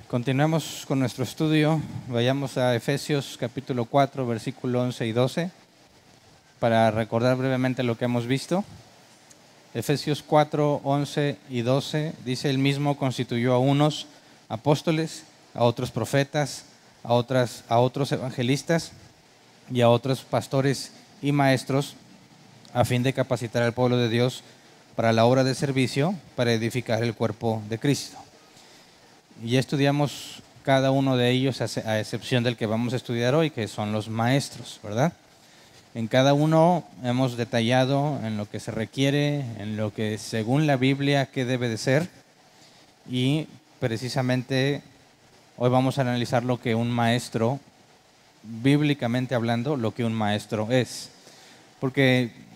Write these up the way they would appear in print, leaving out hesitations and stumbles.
Continuamos con nuestro estudio. Vayamos a Efesios capítulo 4, versículo 11 y 12, para recordar brevemente lo que hemos visto. Efesios 4, 11 y 12 dice: "El mismo constituyó a unos apóstoles, a otros profetas, a otros evangelistas y a otros pastores y maestros, a fin de capacitar al pueblo de Dios para la obra de servicio, para edificar el cuerpo de Cristo". Y ya estudiamos cada uno de ellos, a excepción del que vamos a estudiar hoy, que son los maestros, ¿verdad? En cada uno hemos detallado en lo que se requiere, en lo que según la Biblia qué debe de ser, y precisamente hoy vamos a analizar lo que un maestro, bíblicamente hablando, lo que un maestro es. Porque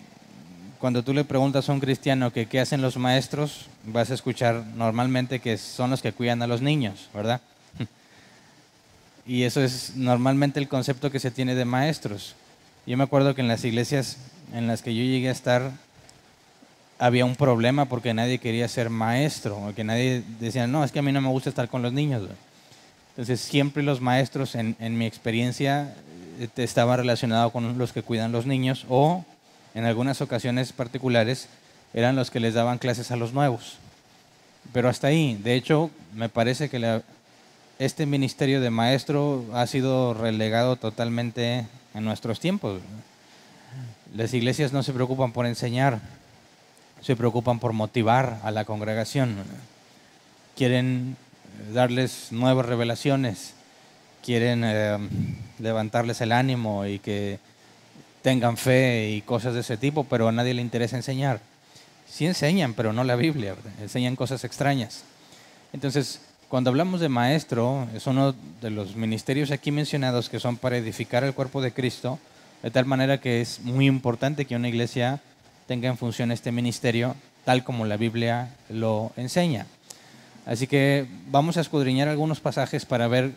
cuando tú le preguntas a un cristiano que qué hacen los maestros, vas a escuchar normalmente que son los que cuidan a los niños, ¿verdad? Y eso es normalmente el concepto que se tiene de maestros. Yo me acuerdo que en las iglesias en las que yo llegué a estar había un problema porque nadie quería ser maestro, o que nadie decía, no, es que a mí no me gusta estar con los niños. Entonces siempre los maestros, en mi experiencia, estaban relacionados con los que cuidan los niños, o en algunas ocasiones particulares eran los que les daban clases a los nuevos. Pero hasta ahí. De hecho, me parece que este ministerio de maestro ha sido relegado totalmente en nuestros tiempos. Las iglesias no se preocupan por enseñar, se preocupan por motivar a la congregación. Quieren darles nuevas revelaciones, quieren levantarles el ánimo y que tengan fe y cosas de ese tipo, pero a nadie le interesa enseñar. Sí enseñan, pero no la Biblia, ¿verdad? Enseñan cosas extrañas. Entonces, cuando hablamos de maestro, es uno de los ministerios aquí mencionados que son para edificar el cuerpo de Cristo, de tal manera que es muy importante que una iglesia tenga en función este ministerio, tal como la Biblia lo enseña. Así que vamos a escudriñar algunos pasajes para ver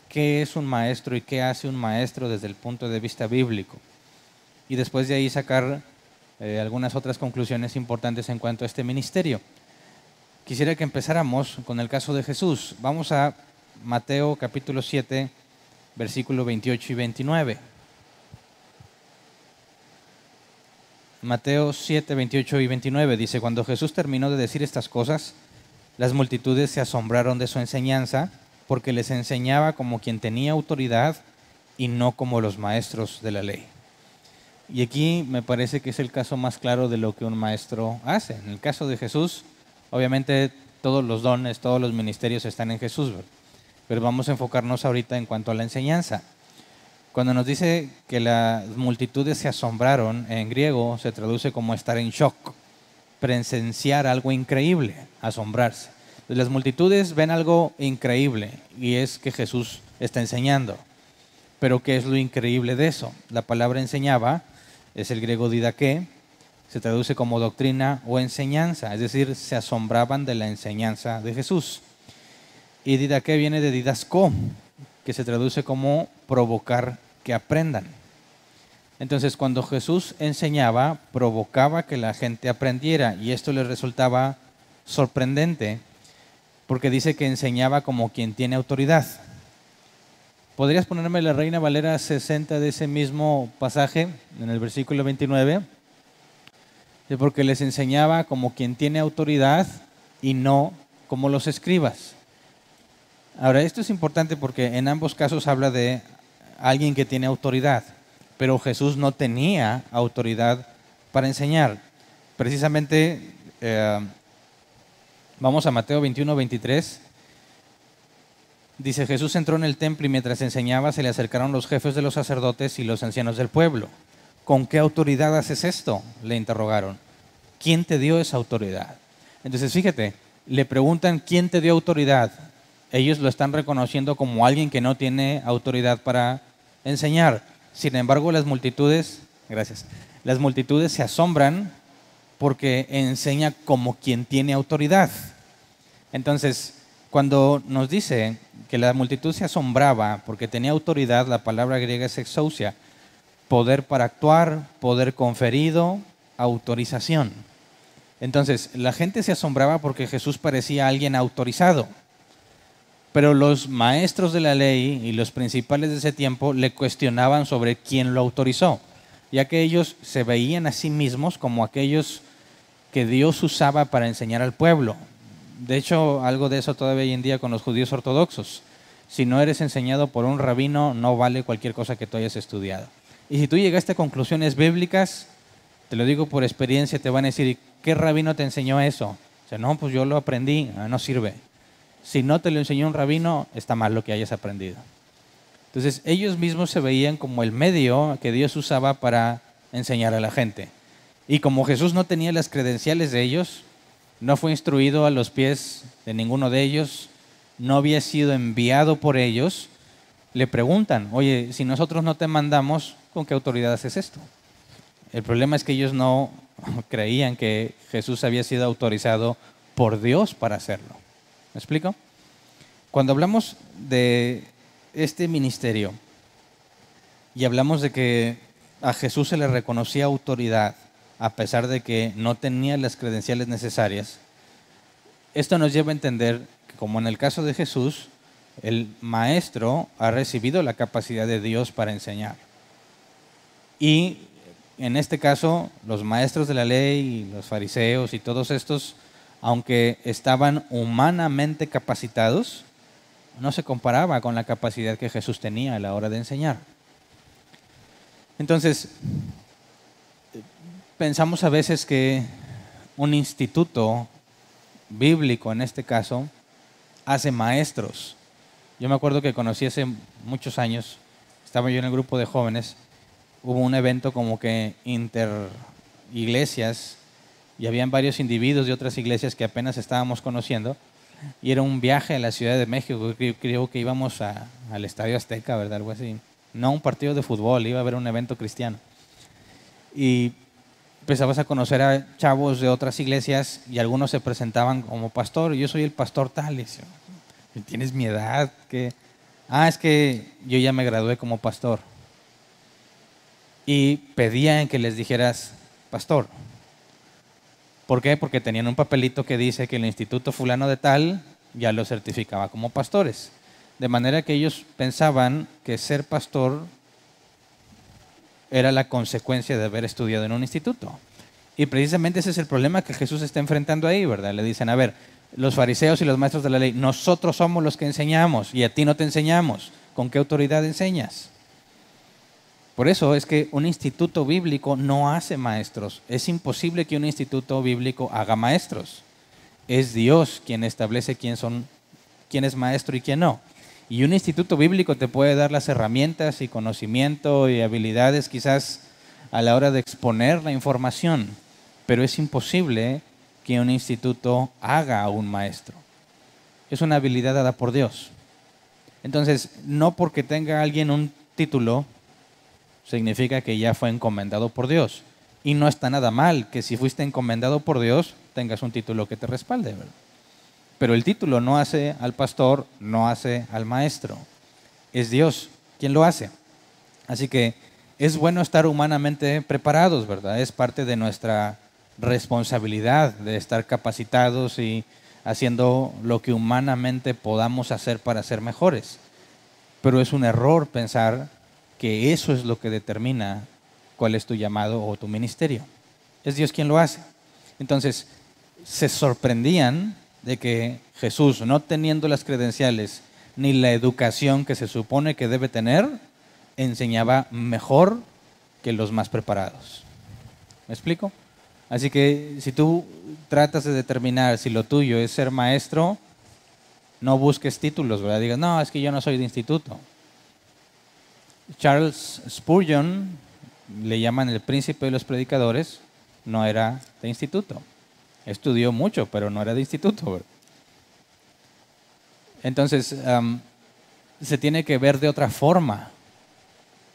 qué es un maestro y qué hace un maestro desde el punto de vista bíblico. Y después de ahí sacar algunas otras conclusiones importantes en cuanto a este ministerio. Quisiera que empezáramos con el caso de Jesús. Vamos a Mateo capítulo 7, versículo 28 y 29. Mateo 7, 28 y 29 dice: "Cuando Jesús terminó de decir estas cosas, las multitudes se asombraron de su enseñanza, porque les enseñaba como quien tenía autoridad y no como los maestros de la ley". Y aquí me parece que es el caso más claro de lo que un maestro hace. En el caso de Jesús, obviamente todos los dones, todos los ministerios están en Jesús, ¿verdad? Pero vamos a enfocarnos ahorita en cuanto a la enseñanza. Cuando nos dice que las multitudes se asombraron, en griego se traduce como estar en shock, presenciar algo increíble, asombrarse. Entonces, las multitudes ven algo increíble y es que Jesús está enseñando. Pero ¿qué es lo increíble de eso? La palabra enseñaba es el griego didaké, se traduce como doctrina o enseñanza, es decir, se asombraban de la enseñanza de Jesús. Y didaké viene de didaskó, que se traduce como provocar que aprendan. Entonces, cuando Jesús enseñaba, provocaba que la gente aprendiera, y esto les resultaba sorprendente, porque dice que enseñaba como quien tiene autoridad. ¿Podrías ponerme la Reina Valera 60 de ese mismo pasaje, en el versículo 29? Porque les enseñaba como quien tiene autoridad y no como los escribas. Ahora, esto es importante porque en ambos casos habla de alguien que tiene autoridad, pero Jesús no tenía autoridad para enseñar. Precisamente, vamos a Mateo 21, 23. Dice: "Jesús entró en el templo y mientras enseñaba se le acercaron los jefes de los sacerdotes y los ancianos del pueblo. ¿Con qué autoridad haces esto?", le interrogaron. ¿Quién te dio esa autoridad? Entonces, fíjate, le preguntan ¿quién te dio autoridad? Ellos lo están reconociendo como alguien que no tiene autoridad para enseñar. Sin embargo, las multitudes se asombran porque enseña como quien tiene autoridad. Entonces, cuando nos dice que la multitud se asombraba porque tenía autoridad, la palabra griega es exousia, poder para actuar, poder conferido, autorización. Entonces, la gente se asombraba porque Jesús parecía alguien autorizado. Pero los maestros de la ley y los principales de ese tiempo le cuestionaban sobre quién lo autorizó, ya que ellos se veían a sí mismos como aquellos que Dios usaba para enseñar al pueblo. De hecho, algo de eso todavía hoy en día con los judíos ortodoxos. Si no eres enseñado por un rabino, no vale cualquier cosa que tú hayas estudiado. Y si tú llegaste a conclusiones bíblicas, te lo digo por experiencia, te van a decir, ¿qué rabino te enseñó eso? O sea, no, pues yo lo aprendí, no sirve. Si no te lo enseñó un rabino, está mal lo que hayas aprendido. Entonces, ellos mismos se veían como el medio que Dios usaba para enseñar a la gente. Y como Jesús no tenía las credenciales de ellos, no fue instruido a los pies de ninguno de ellos, no había sido enviado por ellos, le preguntan, oye, si nosotros no te mandamos, ¿con qué autoridad haces esto? El problema es que ellos no creían que Jesús había sido autorizado por Dios para hacerlo. ¿Me explico? Cuando hablamos de este ministerio y hablamos de que a Jesús se le reconocía autoridad a pesar de que no tenía las credenciales necesarias, esto nos lleva a entender que, como en el caso de Jesús, el maestro ha recibido la capacidad de Dios para enseñar. Y en este caso, los maestros de la ley, los fariseos y todos estos, aunque estaban humanamente capacitados, no se comparaba con la capacidad que Jesús tenía a la hora de enseñar. Entonces, pensamos a veces que un instituto bíblico, en este caso, hace maestros. Yo me acuerdo que conocí hace muchos años, estaba yo en el grupo de jóvenes, hubo un evento como que interiglesias y habían varios individuos de otras iglesias que apenas estábamos conociendo y era un viaje a la Ciudad de México, creo que íbamos al Estadio Azteca, ¿verdad? Algo así. No un partido de fútbol, iba a haber un evento cristiano. Y empezabas a conocer a chavos de otras iglesias y algunos se presentaban como pastor, yo soy el pastor tal, y decía, ¿tienes mi edad? ¿Qué? Es que yo ya me gradué como pastor. Y pedían que les dijeras pastor. ¿Por qué? Porque tenían un papelito que dice que el instituto fulano de tal ya lo certificaba como pastores. De manera que ellos pensaban que ser pastor era la consecuencia de haber estudiado en un instituto. Y precisamente ese es el problema que Jesús está enfrentando ahí, ¿verdad? Le dicen, a ver, los fariseos y los maestros de la ley, nosotros somos los que enseñamos y a ti no te enseñamos. ¿Con qué autoridad enseñas? Por eso es que un instituto bíblico no hace maestros. Es imposible que un instituto bíblico haga maestros. Es Dios quien establece quién es maestro y quién no. Y un instituto bíblico te puede dar las herramientas y conocimiento y habilidades quizás a la hora de exponer la información, pero es imposible que un instituto haga a un maestro. Es una habilidad dada por Dios. Entonces, no porque tenga alguien un título, significa que ya fue encomendado por Dios. Y no está nada mal que si fuiste encomendado por Dios, tengas un título que te respalde, ¿verdad? Pero el título no hace al pastor, no hace al maestro. Es Dios quien lo hace. Así que es bueno estar humanamente preparados, ¿verdad? Es parte de nuestra responsabilidad de estar capacitados y haciendo lo que humanamente podamos hacer para ser mejores. Pero es un error pensar que eso es lo que determina cuál es tu llamado o tu ministerio. Es Dios quien lo hace. Entonces, se sorprendían de que Jesús, no teniendo las credenciales ni la educación que se supone que debe tener, enseñaba mejor que los más preparados. ¿Me explico? Así que si tú tratas de determinar si lo tuyo es ser maestro, no busques títulos, ¿verdad? Digas, no, es que yo no soy de instituto. Charles Spurgeon, le llaman el príncipe de los predicadores, no era de instituto. Estudió mucho, pero no era de instituto, ¿verdad? Entonces, se tiene que ver de otra forma,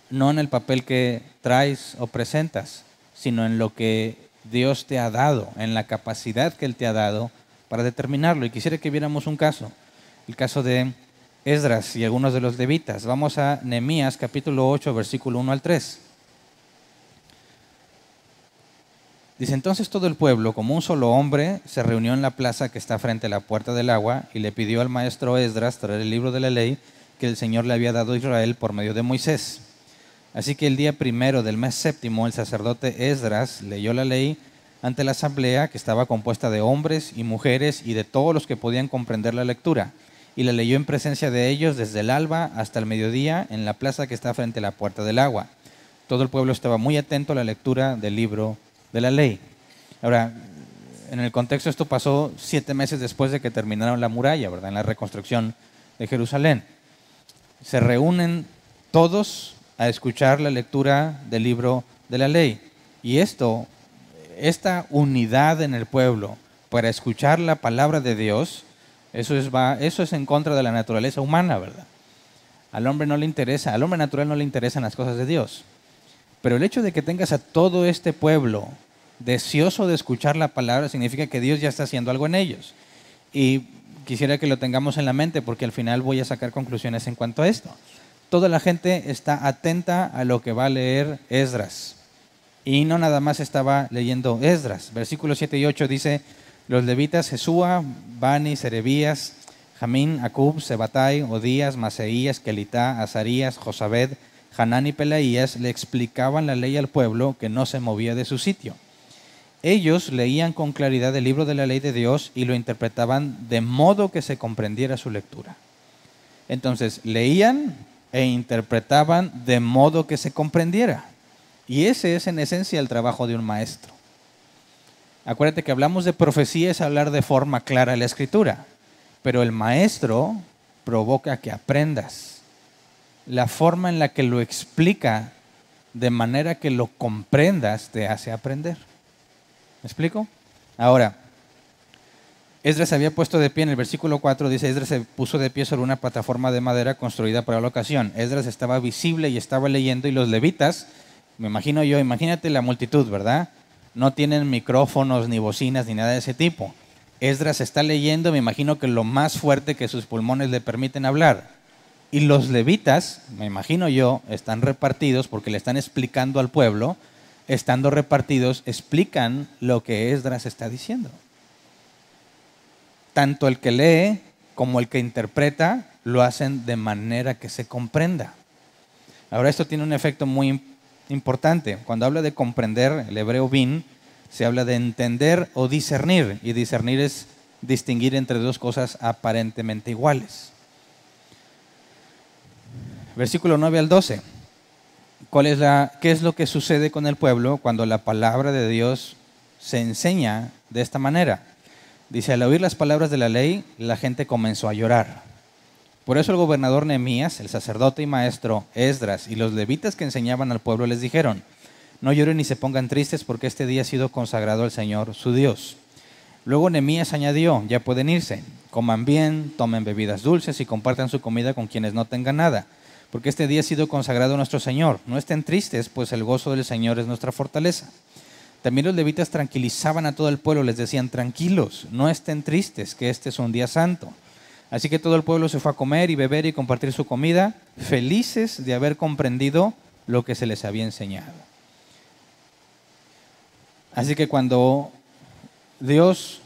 no en el papel que traes o presentas, sino en lo que Dios te ha dado, en la capacidad que Él te ha dado para determinarlo. Y quisiera que viéramos un caso, el caso de Esdras y algunos de los levitas. Vamos a Nehemías capítulo 8, versículo 1 al 3. Dice, entonces todo el pueblo, como un solo hombre, se reunió en la plaza que está frente a la puerta del agua y le pidió al maestro Esdras traer el libro de la ley que el Señor le había dado a Israel por medio de Moisés. Así que el día primero del mes séptimo, el sacerdote Esdras leyó la ley ante la asamblea, que estaba compuesta de hombres y mujeres y de todos los que podían comprender la lectura, y la leyó en presencia de ellos desde el alba hasta el mediodía en la plaza que está frente a la puerta del agua. Todo el pueblo estaba muy atento a la lectura del libro de la ley. Ahora, en el contexto, esto pasó 7 meses después de que terminaron la muralla, ¿verdad? En la reconstrucción de Jerusalén. Se reúnen todos a escuchar la lectura del libro de la ley. Y esta unidad en el pueblo para escuchar la palabra de Dios, eso es en contra de la naturaleza humana, ¿verdad? Al hombre natural no le interesan las cosas de Dios. Pero el hecho de que tengas a todo este pueblo deseoso de escuchar la palabra significa que Dios ya está haciendo algo en ellos. Y quisiera que lo tengamos en la mente porque al final voy a sacar conclusiones en cuanto a esto. Toda la gente está atenta a lo que va a leer Esdras. Y no nada más estaba leyendo Esdras. Versículos 7 y 8 dice, los levitas Jesúa, Bani, Serebías, Jamín, Acub, Sebatai, Odías, Maseías, Kelitá, Azarías, Josabed, Hanán y Pelaías le explicaban la ley al pueblo que no se movía de su sitio. Ellos leían con claridad el libro de la ley de Dios y lo interpretaban de modo que se comprendiera su lectura. Entonces, leían e interpretaban de modo que se comprendiera. Y ese es en esencia el trabajo de un maestro. Acuérdate que hablamos de profecía, es hablar de forma clara la escritura, pero el maestro provoca que aprendas. La forma en la que lo explica de manera que lo comprendas te hace aprender. ¿Me explico? Ahora, Esdras se había puesto de pie, en el versículo 4 dice, Esdras se puso de pie sobre una plataforma de madera construida para la ocasión. Esdras estaba visible y estaba leyendo, y los levitas, imagínate la multitud, ¿verdad? No tienen micrófonos, ni bocinas, ni nada de ese tipo. Esdras está leyendo, me imagino que lo más fuerte que sus pulmones le permiten hablar. Y los levitas, me imagino yo, están repartidos porque le están explicando al pueblo, estando repartidos, explican lo que Esdras está diciendo. Tanto el que lee como el que interpreta lo hacen de manera que se comprenda. Ahora, esto tiene un efecto muy importante. Cuando habla de comprender, el hebreo bin, se habla de entender o discernir. Y discernir es distinguir entre dos cosas aparentemente iguales. Versículo 9 al 12. ¿Qué es lo que sucede con el pueblo cuando la palabra de Dios se enseña de esta manera? Dice, al oír las palabras de la ley, la gente comenzó a llorar. Por eso el gobernador Nehemías, el sacerdote y maestro Esdras y los levitas que enseñaban al pueblo les dijeron, no lloren ni se pongan tristes porque este día ha sido consagrado al Señor su Dios. Luego Nehemías añadió, ya pueden irse, coman bien, tomen bebidas dulces y compartan su comida con quienes no tengan nada, porque este día ha sido consagrado a nuestro Señor. No estén tristes, pues el gozo del Señor es nuestra fortaleza. También los levitas tranquilizaban a todo el pueblo, les decían, tranquilos, no estén tristes, que este es un día santo. Así que todo el pueblo se fue a comer y beber y compartir su comida, felices de haber comprendido lo que se les había enseñado. Así que cuando Dios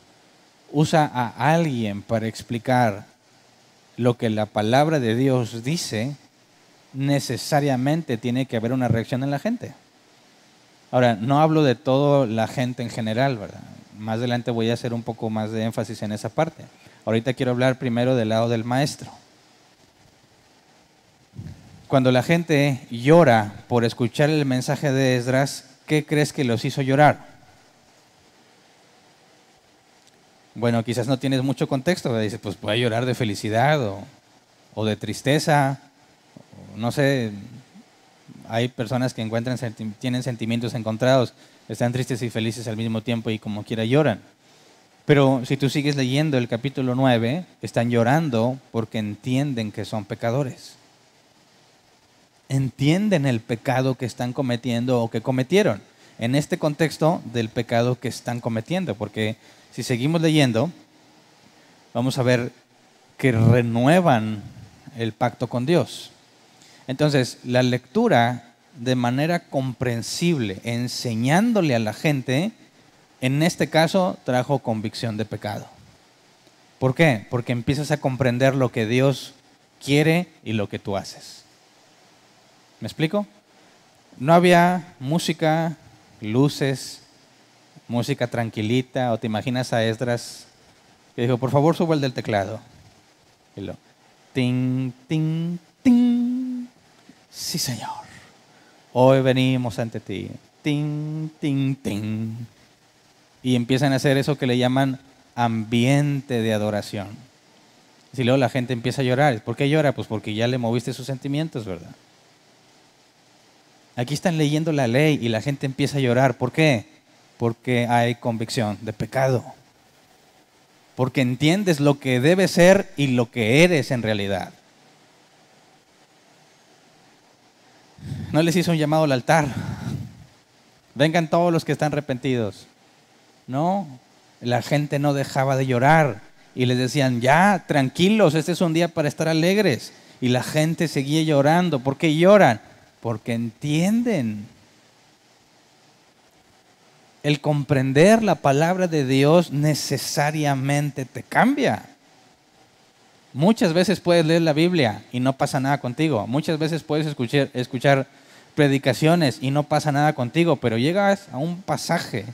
usa a alguien para explicar lo que la palabra de Dios dice, necesariamente tiene que haber una reacción en la gente. Ahora, no hablo de toda la gente en general, ¿verdad? Más adelante voy a hacer un poco más de énfasis en esa parte. Ahorita quiero hablar primero del lado del maestro. Cuando la gente llora por escuchar el mensaje de Esdras, ¿qué crees que los hizo llorar? Bueno, quizás no tienes mucho contexto, ¿verdad? Dices, pues puede llorar de felicidad o de tristeza, no sé. Hay personas que tienen sentimientos encontrados, están tristes y felices al mismo tiempo y como quiera lloran. Pero si tú sigues leyendo el capítulo 9, están llorando porque entienden que son pecadores. Entienden el pecado que están cometiendo o que cometieron. En este contexto del pecado que están cometiendo, porque si seguimos leyendo, vamos a ver que renuevan el pacto con Dios. Entonces, la lectura de manera comprensible, enseñándole a la gente, En este caso trajo convicción de pecado. ¿Por qué? Porque empiezas a comprender lo que Dios quiere y lo que tú haces. ¿Me explico? No había música, luces, música tranquilita, o te imaginas a Esdras que dijo, por favor sube el del teclado. Y lo, ting, ting, ting. Sí, Señor. Hoy venimos ante ti. Ting, ting, ting. Y empiezan a hacer eso que le llaman ambiente de adoración. Y luego la gente empieza a llorar. ¿Por qué llora? Pues porque ya le moviste sus sentimientos, ¿verdad? Aquí están leyendo la ley y la gente empieza a llorar. ¿Por qué? Porque hay convicción de pecado. Porque entiendes lo que debe ser y lo que eres en realidad. No les hizo un llamado al altar. Vengan todos los que están arrepentidos. No, la gente no dejaba de llorar. Y les decían, ya, tranquilos, este es un día para estar alegres. Y la gente seguía llorando. ¿Por qué lloran? Porque entienden. El comprender la palabra de Dios necesariamente te cambia. Muchas veces puedes leer la Biblia y no pasa nada contigo. Muchas veces puedes escuchar predicaciones y no pasa nada contigo, pero llegas a un pasaje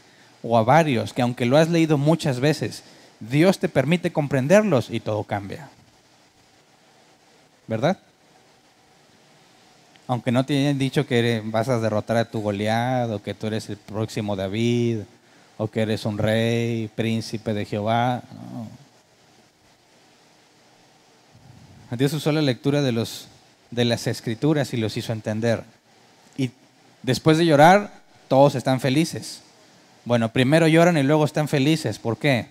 o a varios que aunque lo has leído muchas veces, Dios te permite comprenderlos y todo cambia. ¿Verdad? Aunque no te hayan dicho que vas a derrotar a tu Goliat, o que tú eres el próximo David, o que eres un rey, príncipe de Jehová. No. Dios usó la lectura de las Escrituras y los hizo entender. Y después de llorar, todos están felices. Bueno, primero lloran y luego están felices. ¿Por qué?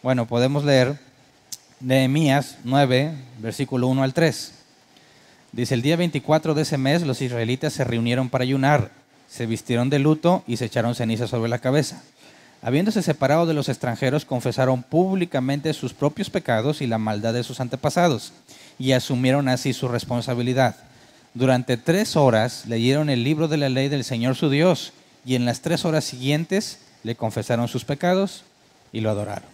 Bueno, podemos leer Nehemías 9, versículo 1 al 3. Dice, el día 24 de ese mes los israelitas se reunieron para ayunar, se vistieron de luto y se echaron ceniza sobre la cabeza. Habiéndose separado de los extranjeros, confesaron públicamente sus propios pecados y la maldad de sus antepasados, y asumieron así su responsabilidad. Durante 3 horas leyeron el libro de la ley del Señor su Dios, y en las 3 horas siguientes le confesaron sus pecados y lo adoraron.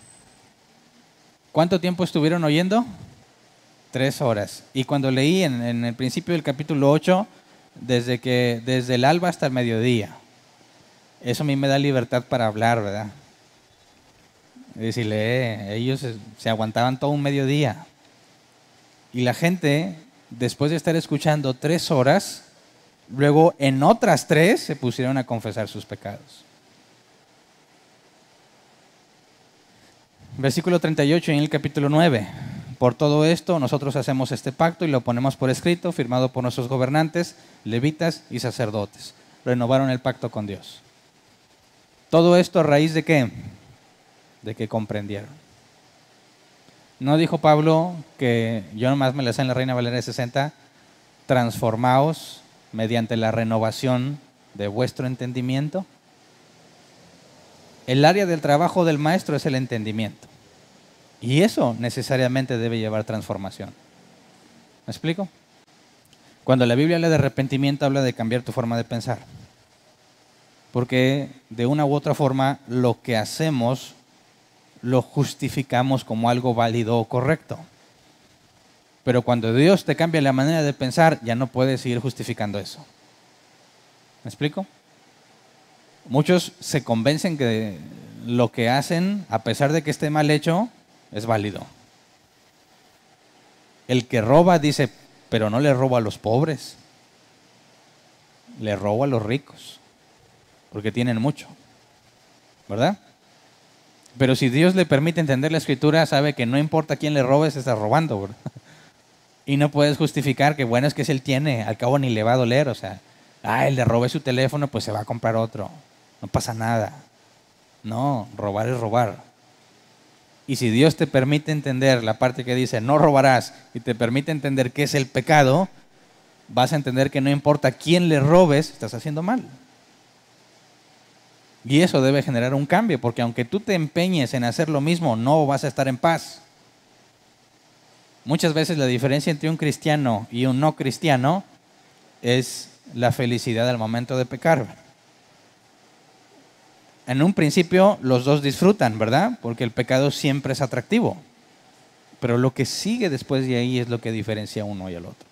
¿Cuánto tiempo estuvieron oyendo? 3 horas. Y cuando leí en el principio del capítulo 8, desde el alba hasta el mediodía, eso a mí me da libertad para hablar, ¿verdad? Es decir, ellos se aguantaban todo un mediodía. Y la gente, después de estar escuchando 3 horas, luego en otras 3 se pusieron a confesar sus pecados. Versículo 38 en el capítulo 9. Por todo esto, nosotros hacemos este pacto y lo ponemos por escrito, firmado por nuestros gobernantes, levitas y sacerdotes. Renovaron el pacto con Dios. ¿Todo esto a raíz de qué? De que comprendieron. ¿No dijo Pablo que yo nomás me la sé en la Reina Valera 60? Transformaos mediante la renovación de vuestro entendimiento. El área del trabajo del maestro es el entendimiento. Y eso necesariamente debe llevar transformación. ¿Me explico? Cuando la Biblia habla de arrepentimiento, habla de cambiar tu forma de pensar. Porque de una u otra forma, lo que hacemos lo justificamos como algo válido o correcto. Pero cuando Dios te cambia la manera de pensar, ya no puedes seguir justificando eso. ¿Me explico? Muchos se convencen que lo que hacen, a pesar de que esté mal hecho, es válido. El que roba dice, pero no le robo a los pobres, le robo a los ricos, porque tienen mucho, ¿verdad? Pero si Dios le permite entender la Escritura, sabe que no importa a quién le robes, está robando, ¿verdad? Y no puedes justificar que bueno, es que si él tiene, al cabo ni le va a doler, o sea, él le robé su teléfono, pues se va a comprar otro, no pasa nada. No, robar es robar. Y si Dios te permite entender la parte que dice no robarás y te permite entender qué es el pecado, vas a entender que no importa a quién le robes, estás haciendo mal. Y eso debe generar un cambio, porque aunque tú te empeñes en hacer lo mismo, no vas a estar en paz. Muchas veces la diferencia entre un cristiano y un no cristiano es la felicidad al momento de pecar. en un principio los dos disfrutan, ¿verdad? Porque el pecado siempre es atractivo. Pero lo que sigue después de ahí es lo que diferencia uno y al otro.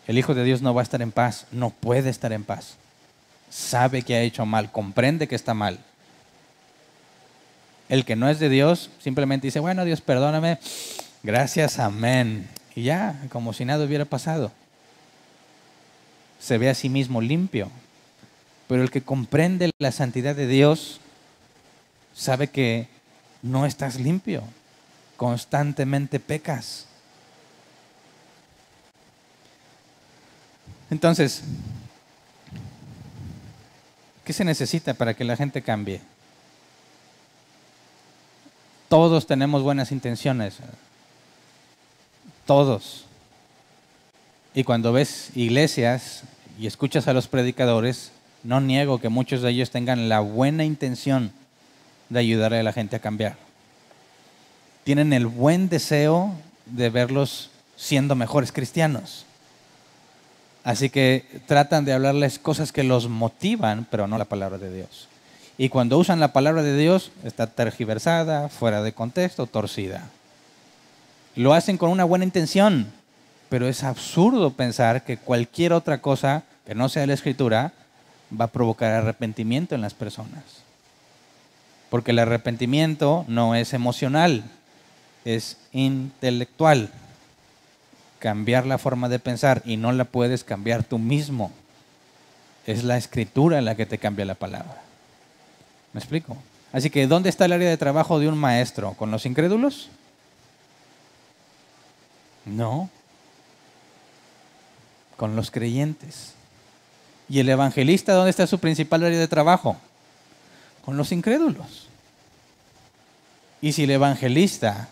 El Hijo de Dios no va a estar en paz, no puede estar en paz. Sabe que ha hecho mal, comprende que está mal. El que no es de Dios simplemente dice, bueno, Dios, perdóname, gracias, amén. Y ya, como si nada hubiera pasado. Se ve a sí mismo limpio. Pero el que comprende la santidad de Dios sabe que no estás limpio. Constantemente pecas. Entonces, ¿qué se necesita para que la gente cambie? Todos tenemos buenas intenciones. Todos. Y cuando ves iglesias y escuchas a los predicadores, no niego que muchos de ellos tengan la buena intención de ayudar a la gente a cambiar. Tienen el buen deseo de verlos siendo mejores cristianos. Así que tratan de hablarles cosas que los motivan, pero no la palabra de Dios. Y cuando usan la palabra de Dios, está tergiversada, fuera de contexto, torcida. Lo hacen con una buena intención, pero es absurdo pensar que cualquier otra cosa que no sea la Escritura va a provocar arrepentimiento en las personas. Porque el arrepentimiento no es emocional, es intelectual. Cambiar la forma de pensar y no la puedes cambiar tú mismo. Es la Escritura la que te cambia la palabra. ¿Me explico? Así que, ¿dónde está el área de trabajo de un maestro? ¿Con los incrédulos? No. Con los creyentes. ¿Y el evangelista dónde está su principal área de trabajo? Con los incrédulos. Y si el evangelista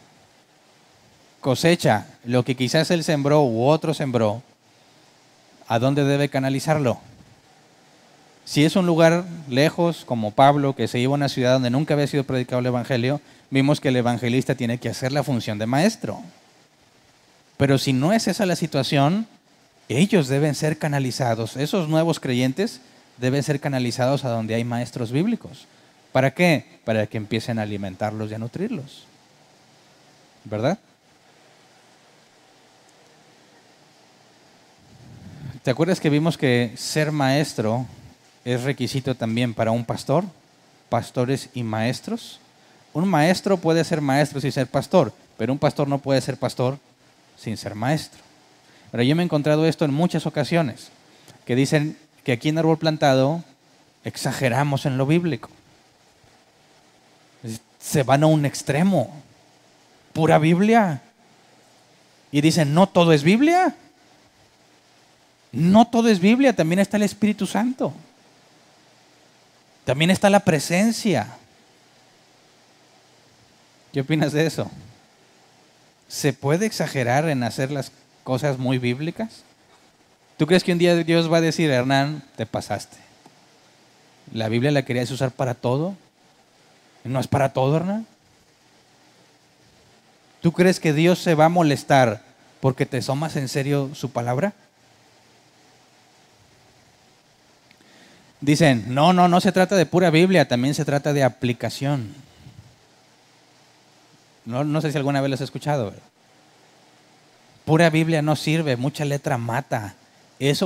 cosecha lo que quizás él sembró u otro sembró, ¿a dónde debe canalizarlo? Si es un lugar lejos, como Pablo, que se iba a una ciudad donde nunca había sido predicado el evangelio, vimos que el evangelista tiene que hacer la función de maestro. Pero si no es esa la situación, ellos deben ser canalizados. Esos nuevos creyentes deben ser canalizados a donde hay maestros bíblicos. ¿Para qué? Para que empiecen a alimentarlos y a nutrirlos. ¿Verdad? ¿Te acuerdas que vimos que ser maestro es requisito también para un pastor? Pastores y maestros. Un maestro puede ser maestro sin ser pastor, pero un pastor no puede ser pastor sin ser maestro. Pero yo me he encontrado esto en muchas ocasiones, que dicen que aquí en Árbol Plantado exageramos en lo bíblico. Se van a un extremo. Pura Biblia. Y dicen, no todo es Biblia. No todo es Biblia, también está el Espíritu Santo. También está la presencia. ¿Qué opinas de eso? ¿Se puede exagerar en hacer las cosas muy bíblicas? ¿Tú crees que un día Dios va a decir, Hernán, te pasaste? ¿La Biblia la querías usar para todo? ¿No es para todo, Hernán? ¿Tú crees que Dios se va a molestar porque te tomas en serio su palabra? Dicen, no se trata de pura Biblia, también se trata de aplicación. No sé si alguna vez lo has escuchado, ¿verdad? Pura Biblia no sirve, mucha letra mata.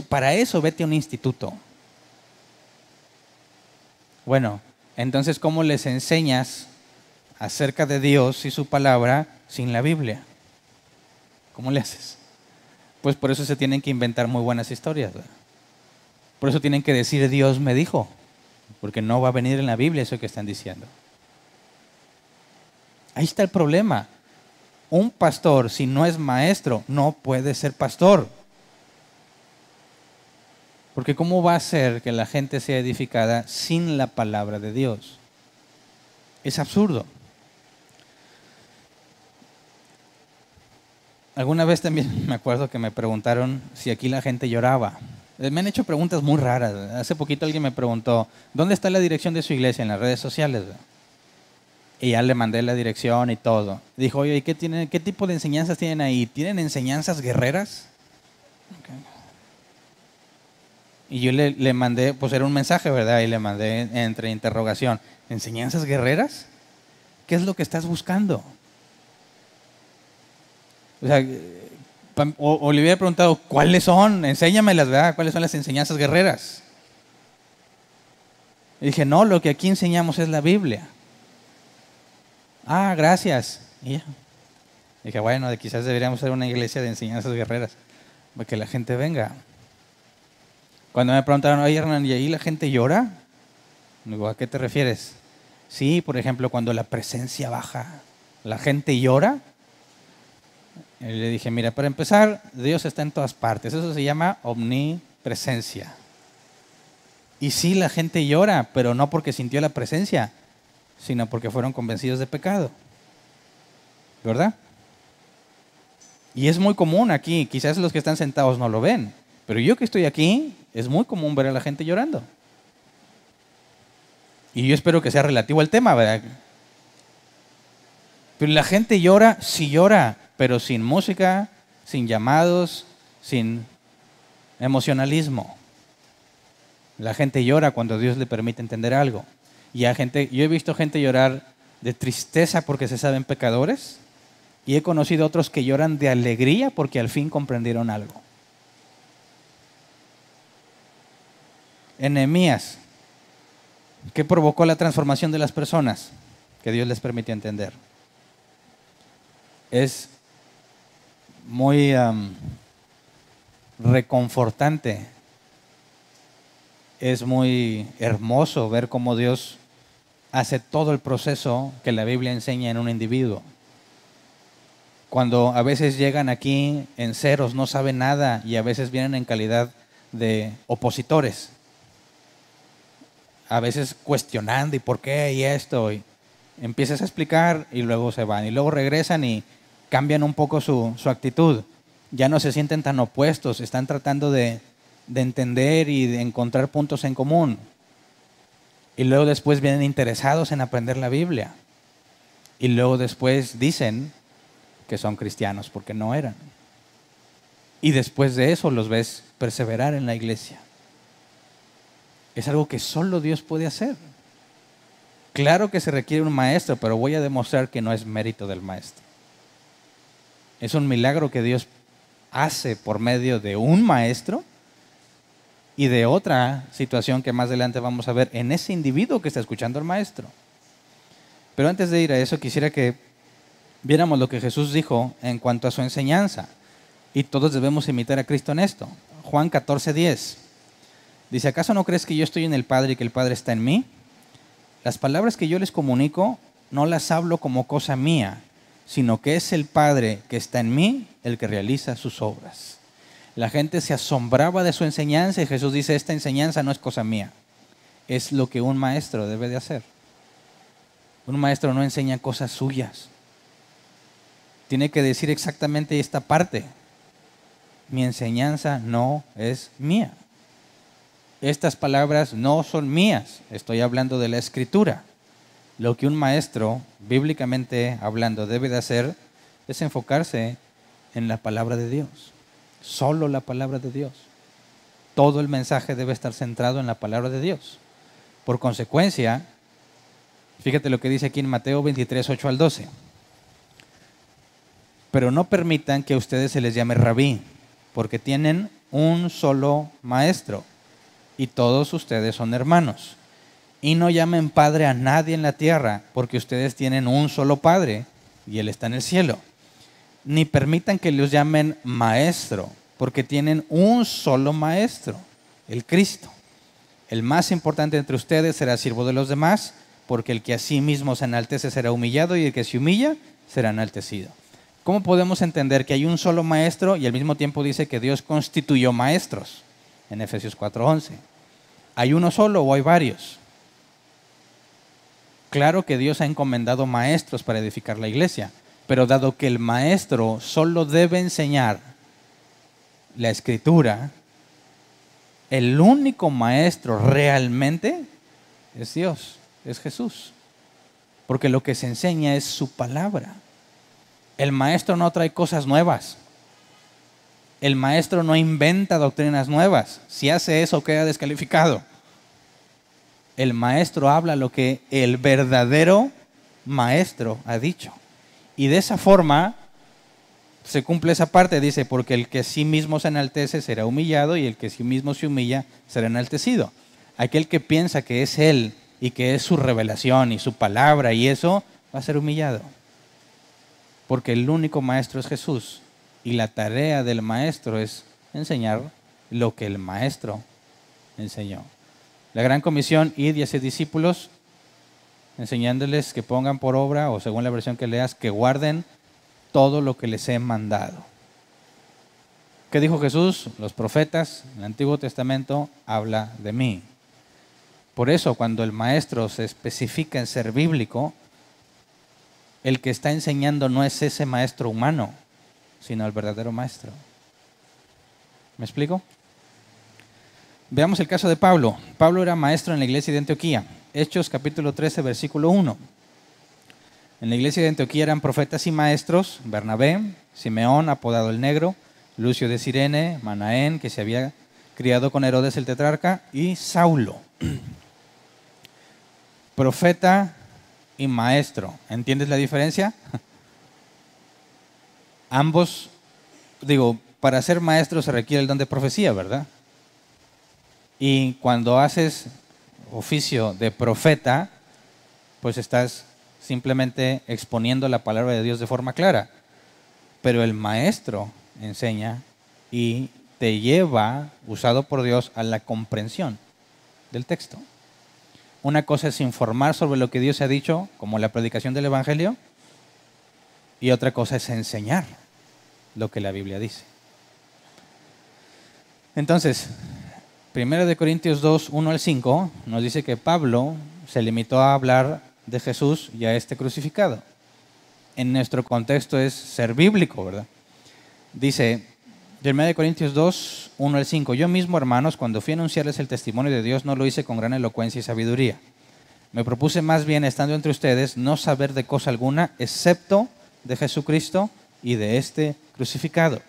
Para eso vete a un instituto. Bueno, entonces, ¿cómo les enseñas acerca de Dios y su palabra sin la Biblia? ¿Cómo le haces? Pues por eso se tienen que inventar muy buenas historias, ¿verdad? Por eso tienen que decir Dios me dijo, porque no va a venir en la Biblia eso que están diciendo. Ahí está el problema. Un pastor, si no es maestro, no puede ser pastor. Porque ¿cómo va a ser que la gente sea edificada sin la palabra de Dios? Es absurdo. Alguna vez también me acuerdo que me preguntaron si aquí la gente lloraba. Me han hecho preguntas muy raras. Hace poquito alguien me preguntó, ¿dónde está la dirección de su iglesia? En las redes sociales. Y ya le mandé la dirección y todo. Dijo, oye, ¿y qué tipo de enseñanzas tienen ahí? ¿Tienen enseñanzas guerreras? Okay. Y yo le mandé, pues era un mensaje, ¿verdad? Y le mandé entre interrogación, ¿enseñanzas guerreras? ¿Qué es lo que estás buscando? O sea, o le hubiera preguntado, ¿cuáles son? Enséñamelas, ¿verdad? ¿Cuáles son las enseñanzas guerreras? Y dije, no, lo que aquí enseñamos es la Biblia. Ah, gracias. Y ya. Dije, bueno, quizás deberíamos ser una iglesia de enseñanzas guerreras, para que la gente venga. Cuando me preguntaron, oye Hernán, ¿y ahí la gente llora? Digo, ¿a qué te refieres? Sí, por ejemplo, cuando la presencia baja, ¿la gente llora? Y le dije, mira, para empezar, Dios está en todas partes. Eso se llama omnipresencia. Y sí, la gente llora, pero no porque sintió la presencia, sino porque fueron convencidos de pecado. ¿Verdad? Y es muy común aquí, quizás los que están sentados no lo ven, pero yo que estoy aquí, es muy común ver a la gente llorando. Y yo espero que sea relativo al tema, ¿verdad? Pero la gente llora, sí llora, pero sin música, sin llamados, sin emocionalismo. La gente llora cuando Dios le permite entender algo. Yo he visto gente llorar de tristeza porque se saben pecadores, y he conocido otros que lloran de alegría porque al fin comprendieron algo. En Nehemías, ¿qué provocó la transformación de las personas? Que Dios les permitió entender. Es muy reconfortante. Es muy hermoso ver cómo Dios hace todo el proceso que la Biblia enseña en un individuo. Cuando a veces llegan aquí en ceros, no saben nada, y a veces vienen en calidad de opositores. A veces cuestionando, ¿y por qué? Y esto. Y empiezas a explicar y luego se van. Y luego regresan y cambian un poco su actitud. Ya no se sienten tan opuestos, están tratando de entender y de encontrar puntos en común. Y luego después vienen interesados en aprender la Biblia. Y luego después dicen que son cristianos porque no eran. Y después de eso los ves perseverar en la iglesia. Es algo que solo Dios puede hacer. Claro que se requiere un maestro, pero voy a demostrar que no es mérito del maestro. Es un milagro que Dios hace por medio de un maestro y de otra situación que más adelante vamos a ver en ese individuo que está escuchando al maestro. Pero antes de ir a eso, quisiera que viéramos lo que Jesús dijo en cuanto a su enseñanza. Y todos debemos imitar a Cristo en esto. Juan 14:10. Dice, ¿acaso no crees que yo estoy en el Padre y que el Padre está en mí? Las palabras que yo les comunico no las hablo como cosa mía, sino que es el Padre que está en mí el que realiza sus obras. La gente se asombraba de su enseñanza y Jesús dice, esta enseñanza no es cosa mía, es lo que un maestro debe de hacer. Un maestro no enseña cosas suyas. Tiene que decir exactamente esta parte. Mi enseñanza no es mía. Estas palabras no son mías. Estoy hablando de la Escritura. Lo que un maestro, bíblicamente hablando, debe de hacer es enfocarse en la palabra de Dios. Solo la palabra de Dios. Todo el mensaje debe estar centrado en la palabra de Dios. Por consecuencia, fíjate lo que dice aquí en Mateo 23, 8 al 12. Pero no permitan que a ustedes se les llame rabí, porque tienen un solo maestro, y todos ustedes son hermanos. Y no llamen padre a nadie en la tierra, porque ustedes tienen un solo Padre, y Él está en el cielo. Ni permitan que los llamen maestro, porque tienen un solo maestro, el Cristo. El más importante entre ustedes será siervo de los demás, porque el que a sí mismo se enaltece será humillado, y el que se humilla será enaltecido. ¿Cómo podemos entender que hay un solo maestro y al mismo tiempo dice que Dios constituyó maestros? En Efesios 4:11. ¿Hay uno solo o hay varios? Claro que Dios ha encomendado maestros para edificar la iglesia, pero dado que el maestro solo debe enseñar la Escritura, el único maestro realmente es Dios, es Jesús. Porque lo que se enseña es su palabra. El maestro no trae cosas nuevas. El maestro no inventa doctrinas nuevas. Si hace eso, queda descalificado. El maestro habla lo que el verdadero maestro ha dicho. Y de esa forma se cumple esa parte. Dice, porque el que a sí mismo se enaltece será humillado y el que a sí mismo se humilla será enaltecido. Aquel que piensa que es él y que es su revelación y su palabra y eso, va a ser humillado. Porque el único maestro es Jesús. Y la tarea del maestro es enseñar lo que el maestro enseñó. La gran comisión, id y haced discípulos, enseñándoles que pongan por obra, o según la versión que leas, que guarden todo lo que les he mandado. ¿Qué dijo Jesús? Los profetas en el Antiguo Testamento habla de mí. Por eso, cuando el maestro se especifica en ser bíblico, el que está enseñando no es ese maestro humano, sino el verdadero maestro. ¿Me explico? Veamos el caso de Pablo. Pablo era maestro en la iglesia de Antioquía. Hechos capítulo 13, versículo 1. En la iglesia de Antioquía eran profetas y maestros: Bernabé, Simeón, apodado el Negro, Lucio de Cirene, Manaén, que se había criado con Herodes el tetrarca, y Saulo. Profeta y maestro. ¿Entiendes la diferencia? Ambos, para ser maestro se requiere el don de profecía, ¿verdad? Y cuando haces oficio de profeta, pues estás simplemente exponiendo la palabra de Dios de forma clara. Pero el maestro enseña y te lleva, usado por Dios, a la comprensión del texto. Una cosa es informar sobre lo que Dios ha dicho, como la predicación del Evangelio, y otra cosa es enseñar lo que la Biblia dice. Entonces, 1 Corintios 2, 1 al 5 nos dice que Pablo se limitó a hablar de Jesús y a este crucificado. En nuestro contexto es ser bíblico, ¿verdad? Dice 1 Corintios 2, 1 al 5: yo mismo, hermanos, cuando fui a anunciarles el testimonio de Dios, no lo hice con gran elocuencia y sabiduría. Me propuse más bien, estando entre ustedes, no saber de cosa alguna, excepto de Jesucristo y de este crucificado.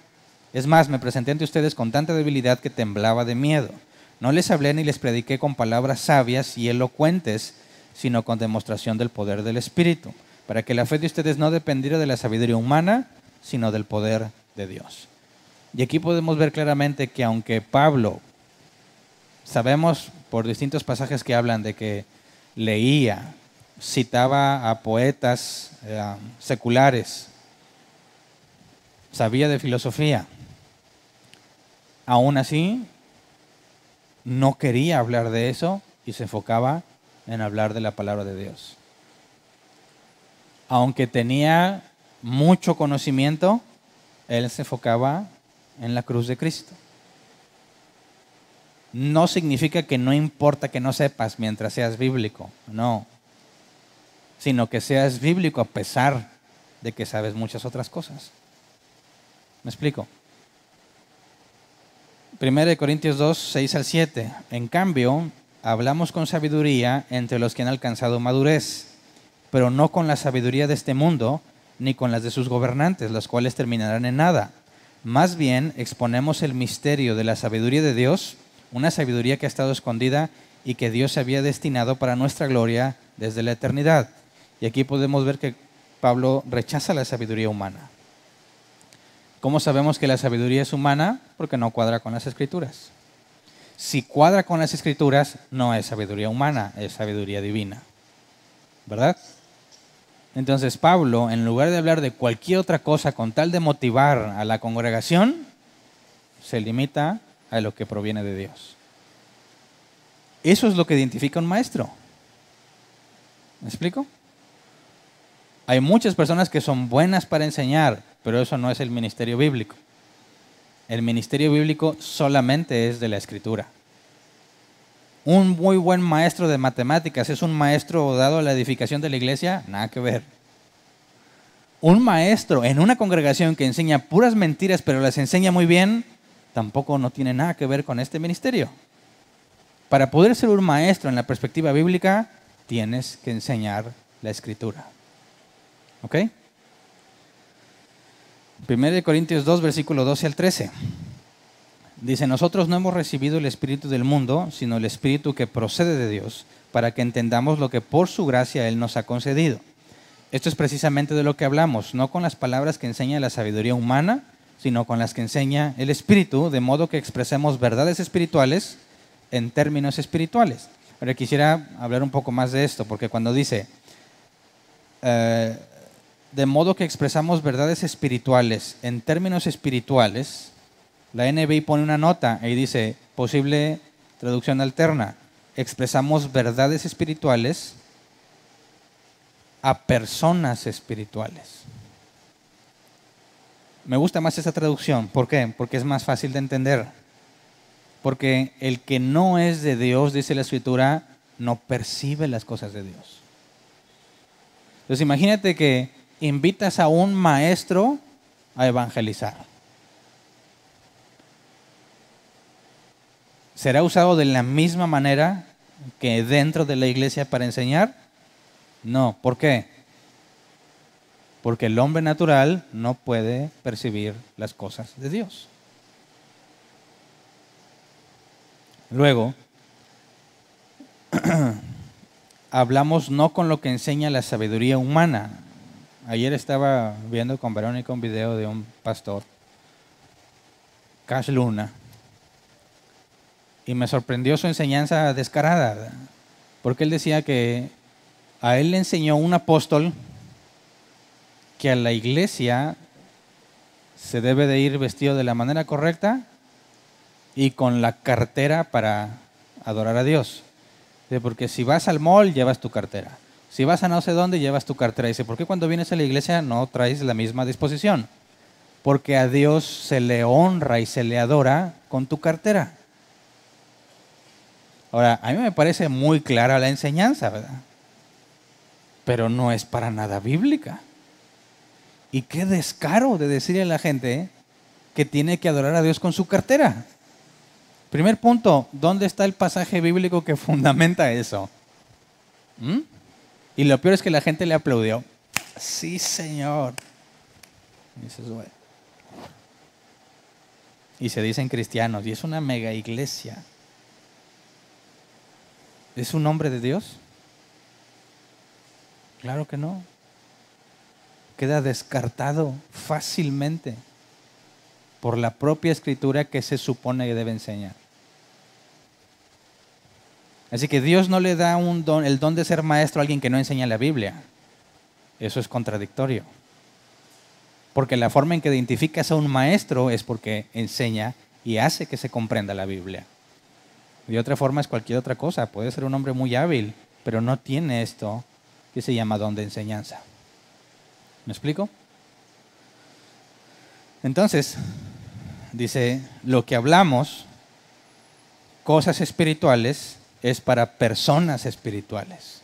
Es más, me presenté ante ustedes con tanta debilidad que temblaba de miedo. No les hablé ni les prediqué con palabras sabias y elocuentes, sino con demostración del poder del Espíritu, para que la fe de ustedes no dependiera de la sabiduría humana, sino del poder de Dios. Y aquí podemos ver claramente que aunque Pablo, sabemos por distintos pasajes que hablan de que leía, citaba a poetas seculares, sabía de filosofía, aún así no quería hablar de eso y se enfocaba en hablar de la palabra de Dios. Aunque tenía mucho conocimiento, él se enfocaba en la cruz de Cristo. No significa que no importa que no sepas mientras seas bíblico, no. Sino que seas bíblico a pesar de que sabes muchas otras cosas. ¿Me explico? 1 Corintios 2, 6 al 7. En cambio, hablamos con sabiduría entre los que han alcanzado madurez, pero no con la sabiduría de este mundo, ni con las de sus gobernantes, las cuales terminarán en nada. Más bien, exponemos el misterio de la sabiduría de Dios, una sabiduría que ha estado escondida y que Dios había destinado para nuestra gloria desde la eternidad. Y aquí podemos ver que Pablo rechaza la sabiduría humana. ¿Cómo sabemos que la sabiduría es humana? Porque no cuadra con las Escrituras. Si cuadra con las Escrituras, no es sabiduría humana, es sabiduría divina. ¿Verdad? Entonces Pablo, en lugar de hablar de cualquier otra cosa con tal de motivar a la congregación, se limita a lo que proviene de Dios. Eso es lo que identifica a un maestro. ¿Me explico? Hay muchas personas que son buenas para enseñar, pero eso no es el ministerio bíblico. El ministerio bíblico solamente es de la Escritura. Un muy buen maestro de matemáticas es un maestro dado a la edificación de la iglesia, nada que ver. Un maestro en una congregación que enseña puras mentiras, pero las enseña muy bien, tampoco no tiene nada que ver con este ministerio. Para poder ser un maestro en la perspectiva bíblica, tienes que enseñar la Escritura. ¿Ok? 1 Corintios 2, versículo 12 al 13. Dice, nosotros no hemos recibido el espíritu del mundo, sino el espíritu que procede de Dios, para que entendamos lo que por su gracia Él nos ha concedido. Esto es precisamente de lo que hablamos, no con las palabras que enseña la sabiduría humana, sino con las que enseña el Espíritu, de modo que expresemos verdades espirituales en términos espirituales. Ahora quisiera hablar un poco más de esto, porque cuando dice, de modo que expresamos verdades espirituales en términos espirituales, la NBI pone una nota y dice, posible traducción alterna, expresamos verdades espirituales a personas espirituales. Me gusta más esa traducción. ¿Por qué? Porque es más fácil de entender. Porque el que no es de Dios, dice la Escritura, no percibe las cosas de Dios. Entonces imagínate que invitas a un maestro a evangelizar. ¿Será usado de la misma manera que dentro de la iglesia para enseñar? No. ¿Por qué? Porque el hombre natural no puede percibir las cosas de Dios. Luego, hablamos no con lo que enseña la sabiduría humana. Ayer estaba viendo con Verónica un video de un pastor, Cash Luna, y me sorprendió su enseñanza descarada, porque él decía que a él le enseñó un apóstol que a la iglesia se debe de ir vestido de la manera correcta y con la cartera para adorar a Dios. Porque si vas al mall, llevas tu cartera. Si vas a no sé dónde, llevas tu cartera. Dice, ¿por qué cuando vienes a la iglesia no traes la misma disposición? Porque a Dios se le honra y se le adora con tu cartera. Ahora, a mí me parece muy clara la enseñanza, ¿verdad? Pero no es para nada bíblica. Y qué descaro de decirle a la gente que tiene que adorar a Dios con su cartera. Primer punto, ¿dónde está el pasaje bíblico que fundamenta eso? Y lo peor es que la gente le aplaudió. Sí, Señor. Y se dicen cristianos, y es una mega iglesia. ¿Es un hombre de Dios? Claro que no. Queda descartado fácilmente por la propia escritura que se supone que debe enseñar. Así que Dios no le da el don de ser maestro a alguien que no enseña la Biblia. Eso es contradictorio. Porque la forma en que identificas a un maestro es porque enseña y hace que se comprenda la Biblia. De otra forma es cualquier otra cosa. Puede ser un hombre muy hábil, pero no tiene esto que se llama don de enseñanza. ¿Me explico? Entonces, dice, lo que hablamos, cosas espirituales, es para personas espirituales.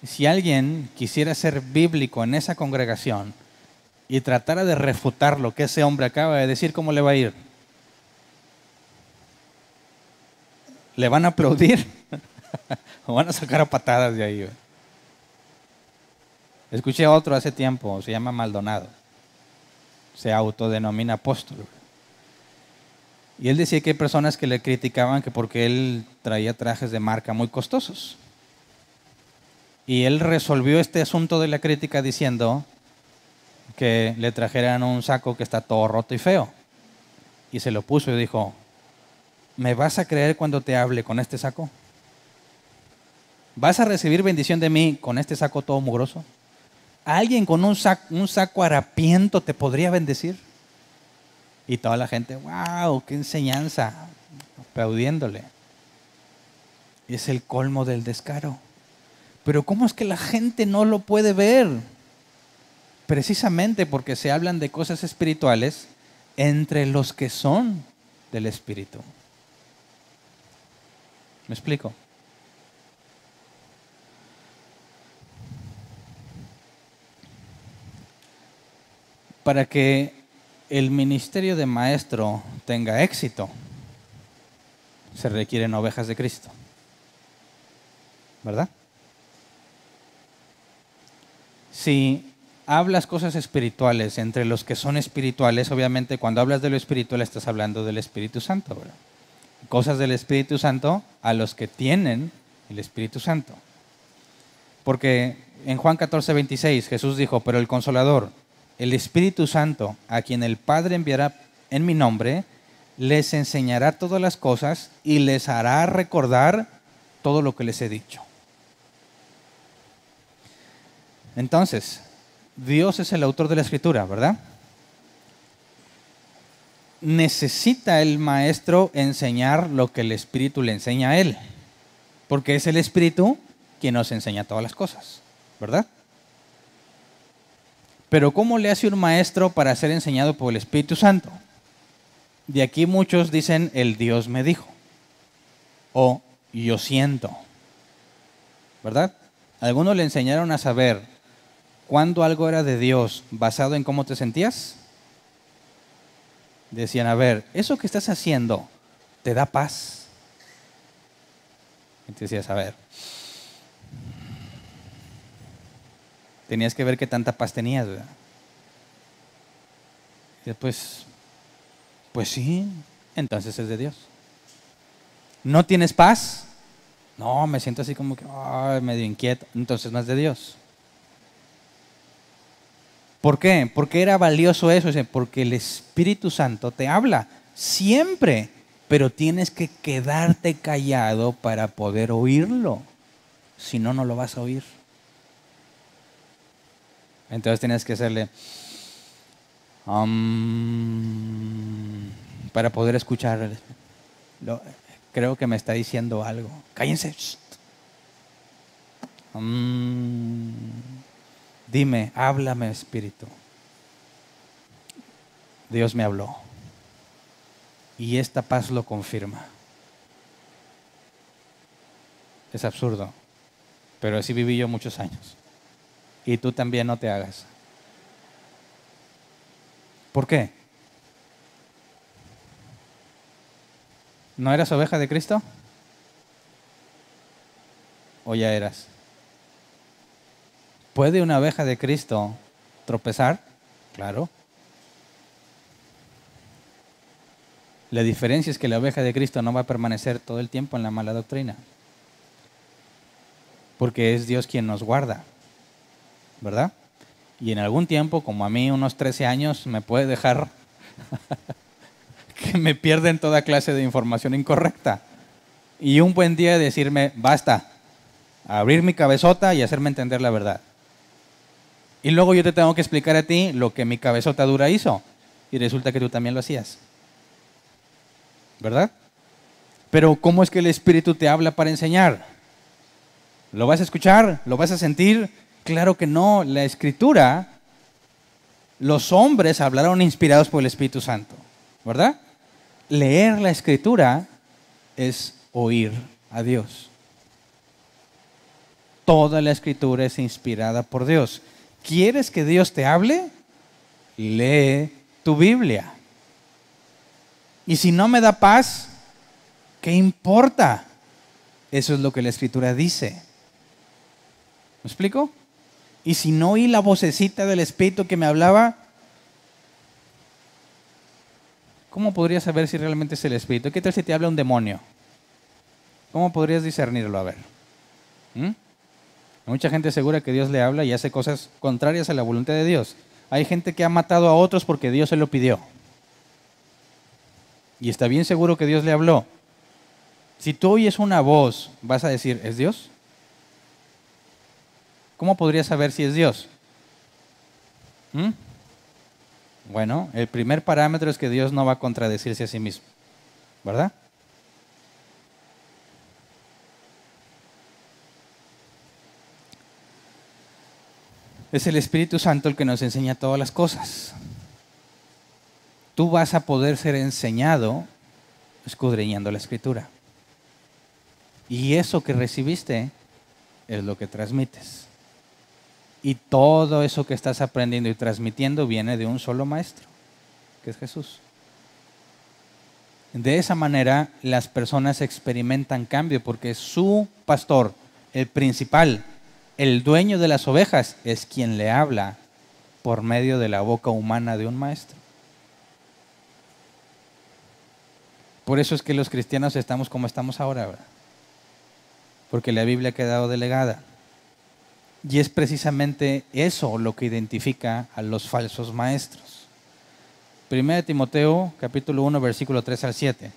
Si alguien quisiera ser bíblico en esa congregación y tratara de refutar lo que ese hombre acaba de decir, ¿cómo le va a ir? ¿Le van a aplaudir? ¿O van a sacar a patadas de ahí? Escuché a otro hace tiempo, se llama Maldonado. Se autodenomina apóstol. Y él decía que hay personas que le criticaban que porque él traía trajes de marca muy costosos. Y él resolvió este asunto de la crítica diciendo que le trajeran un saco que está todo roto y feo. Y se lo puso y dijo, ¿me vas a creer cuando te hable con este saco? ¿Vas a recibir bendición de mí con este saco todo mugroso? ¿Alguien con un saco harapiento te podría bendecir? Y toda la gente, wow, qué enseñanza, aplaudiéndole. Es el colmo del descaro. Pero ¿cómo es que la gente no lo puede ver? Precisamente porque se hablan de cosas espirituales entre los que son del Espíritu. ¿Me explico? Para que el ministerio de maestro tenga éxito, se requieren ovejas de Cristo. ¿Verdad? Si hablas cosas espirituales entre los que son espirituales, obviamente cuando hablas de lo espiritual estás hablando del Espíritu Santo, ¿verdad? Cosas del Espíritu Santo a los que tienen el Espíritu Santo. Porque en Juan 14:26 Jesús dijo, pero el Consolador, el Espíritu Santo, a quien el Padre enviará en mi nombre, les enseñará todas las cosas y les hará recordar todo lo que les he dicho. Entonces, Dios es el autor de la Escritura, ¿verdad? Necesita el maestro enseñar lo que el Espíritu le enseña a él, porque es el Espíritu quien nos enseña todas las cosas, ¿verdad? Pero ¿cómo le hace un maestro para ser enseñado por el Espíritu Santo? De aquí muchos dicen, el Dios me dijo, o yo siento, ¿verdad? Algunos le enseñaron a saber cuándo algo era de Dios basado en cómo te sentías. Decían, a ver, ¿eso que estás haciendo te da paz? Y te decías, a ver, tenías que ver qué tanta paz tenías, ¿verdad? Y después, pues sí, entonces es de Dios. ¿No tienes paz? No, me siento así como que medio inquieto. Entonces no es de Dios. ¿Por qué? ¿Por qué era valioso eso? Porque el Espíritu Santo te habla siempre, pero tienes que quedarte callado para poder oírlo. Si no, no lo vas a oír. Entonces tienes que hacerle para poder escuchar. Creo que me está diciendo algo. Cállense. Dime, háblame, Espíritu. Dios me habló. Y esta paz lo confirma. Es absurdo, pero así viví yo muchos años. Y tú también, no te hagas. ¿Por qué? ¿No eras oveja de Cristo? ¿O ya eras? ¿Puede una oveja de Cristo tropezar? Claro. La diferencia es que la oveja de Cristo no va a permanecer todo el tiempo en la mala doctrina. Porque es Dios quien nos guarda, ¿verdad? Y en algún tiempo, como a mí, unos 13 años, me puede dejar que me pierden toda clase de información incorrecta. Y un buen día decirme, basta, abrir mi cabezota y hacerme entender la verdad. Y luego yo te tengo que explicar a ti lo que mi cabezota dura hizo. Y resulta que tú también lo hacías. ¿Verdad? Pero ¿cómo es que el Espíritu te habla para enseñar? ¿Lo vas a escuchar? ¿Lo vas a sentir? Claro que no. La Escritura, los hombres hablaron inspirados por el Espíritu Santo. ¿Verdad? Leer la Escritura es oír a Dios. Toda la Escritura es inspirada por Dios. ¿Quieres que Dios te hable? Lee tu Biblia. Y si no me da paz, ¿qué importa? Eso es lo que la Escritura dice. ¿Me explico? Y si no oí la vocecita del Espíritu que me hablaba, ¿cómo podrías saber si realmente es el Espíritu? ¿Qué tal si te habla un demonio? ¿Cómo podrías discernirlo? A ver. Mucha gente asegura que Dios le habla y hace cosas contrarias a la voluntad de Dios. Hay gente que ha matado a otros porque Dios se lo pidió. Y está bien seguro que Dios le habló. Si tú oyes una voz, ¿vas a decir, ¿es Dios? ¿Cómo podrías saber si es Dios? Bueno, el primer parámetro es que Dios no va a contradecirse a sí mismo, ¿verdad? Es el Espíritu Santo el que nos enseña todas las cosas. Tú vas a poder ser enseñado escudriñando la Escritura. Y eso que recibiste es lo que transmites. Y todo eso que estás aprendiendo y transmitiendo viene de un solo maestro, que es Jesús. De esa manera las personas experimentan cambio porque su pastor, el principal, el dueño de las ovejas, es quien le habla por medio de la boca humana de un maestro. Por eso es que los cristianos estamos como estamos ahora, ¿verdad? Porque la Biblia ha quedado delegada. Y es precisamente eso lo que identifica a los falsos maestros. 1 Timoteo, capítulo 1, versículo 3 al 7.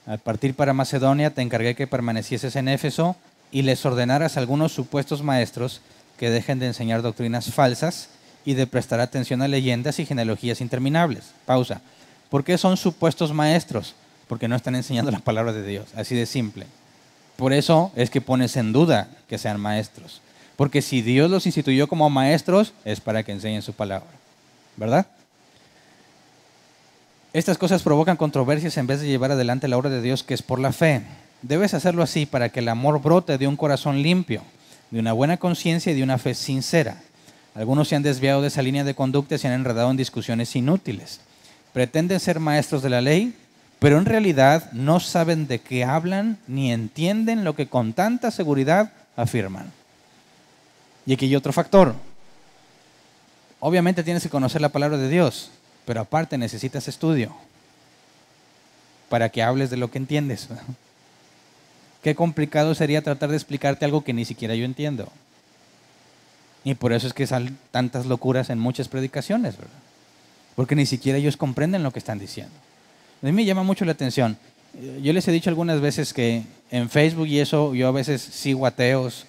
Al partir para Macedonia, te encargué que permanecieses en Éfeso y les ordenaras a algunos supuestos maestros que dejen de enseñar doctrinas falsas y de prestar atención a leyendas y genealogías interminables. Pausa. ¿Por qué son supuestos maestros? Porque no están enseñando la palabra de Dios, así de simple. Por eso es que pones en duda que sean maestros. Porque si Dios los instituyó como maestros, es para que enseñen su palabra. ¿Verdad? Estas cosas provocan controversias en vez de llevar adelante la obra de Dios, que es por la fe. Debes hacerlo así para que el amor brote de un corazón limpio, de una buena conciencia y de una fe sincera. Algunos se han desviado de esa línea de conducta y se han enredado en discusiones inútiles. Pretenden ser maestros de la ley, pero en realidad no saben de qué hablan ni entienden lo que con tanta seguridad afirman. Y aquí hay otro factor. Obviamente tienes que conocer la palabra de Dios, pero aparte necesitas estudio para que hables de lo que entiendes. Qué complicado sería tratar de explicarte algo que ni siquiera yo entiendo. Y por eso es que salen tantas locuras en muchas predicaciones, ¿verdad? Porque ni siquiera ellos comprenden lo que están diciendo. A mí me llama mucho la atención. Yo les he dicho algunas veces que en Facebook y eso, yo a veces sigo ateos,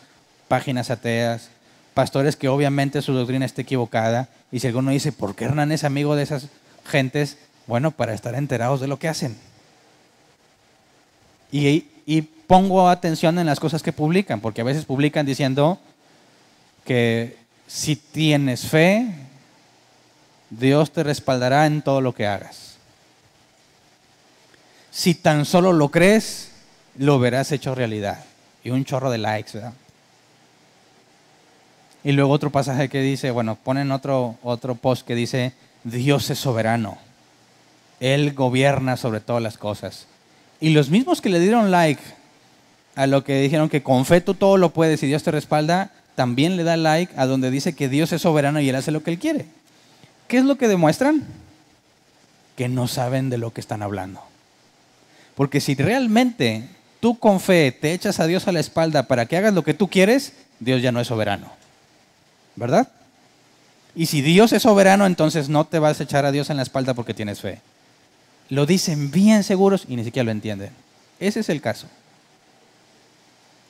páginas ateas, pastores que obviamente su doctrina está equivocada. Y si alguno dice, ¿por qué Hernán es amigo de esas gentes? Bueno, para estar enterados de lo que hacen. Y pongo atención en las cosas que publican, porque a veces publican diciendo que si tienes fe, Dios te respaldará en todo lo que hagas. Si tan solo lo crees, lo verás hecho realidad. Y un chorro de likes, ¿verdad? Y luego otro pasaje que dice, bueno, ponen otro post que dice, Dios es soberano. Él gobierna sobre todas las cosas. Y los mismos que le dieron like a lo que dijeron que con fe tú todo lo puedes y Dios te respalda, también le da like a donde dice que Dios es soberano y Él hace lo que Él quiere. ¿Qué es lo que demuestran? Que no saben de lo que están hablando. Porque si realmente tú con fe te echas a Dios a la espalda para que hagas lo que tú quieres, Dios ya no es soberano. ¿Verdad? Y si Dios es soberano, entonces no te vas a echar a Dios en la espalda porque tienes fe. Lo dicen bien seguros y ni siquiera lo entienden. Ese es el caso.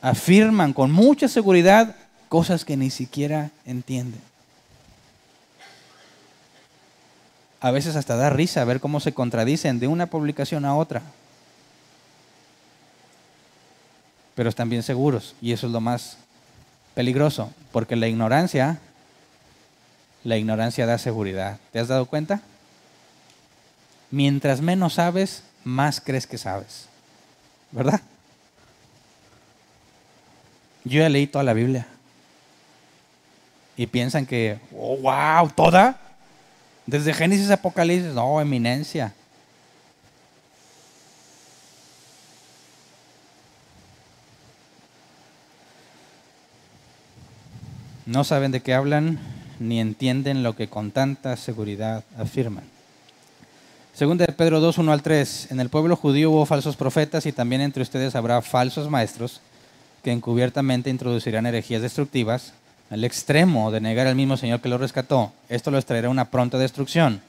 Afirman con mucha seguridad cosas que ni siquiera entienden. A veces hasta da risa ver cómo se contradicen de una publicación a otra. Pero están bien seguros y eso es lo más peligroso, porque la ignorancia da seguridad. ¿Te has dado cuenta? Mientras menos sabes, más crees que sabes. ¿Verdad? Yo ya leí toda la Biblia. Y piensan que, oh, wow, ¿toda? Desde Génesis a Apocalipsis, no, eminencia. No saben de qué hablan, ni entienden lo que con tanta seguridad afirman. Segunda de Pedro 2, 1 al 3. En el pueblo judío hubo falsos profetas y también entre ustedes habrá falsos maestros que encubiertamente introducirán herejías destructivas al extremo de negar al mismo Señor que los rescató. Esto los traerá una pronta destrucción.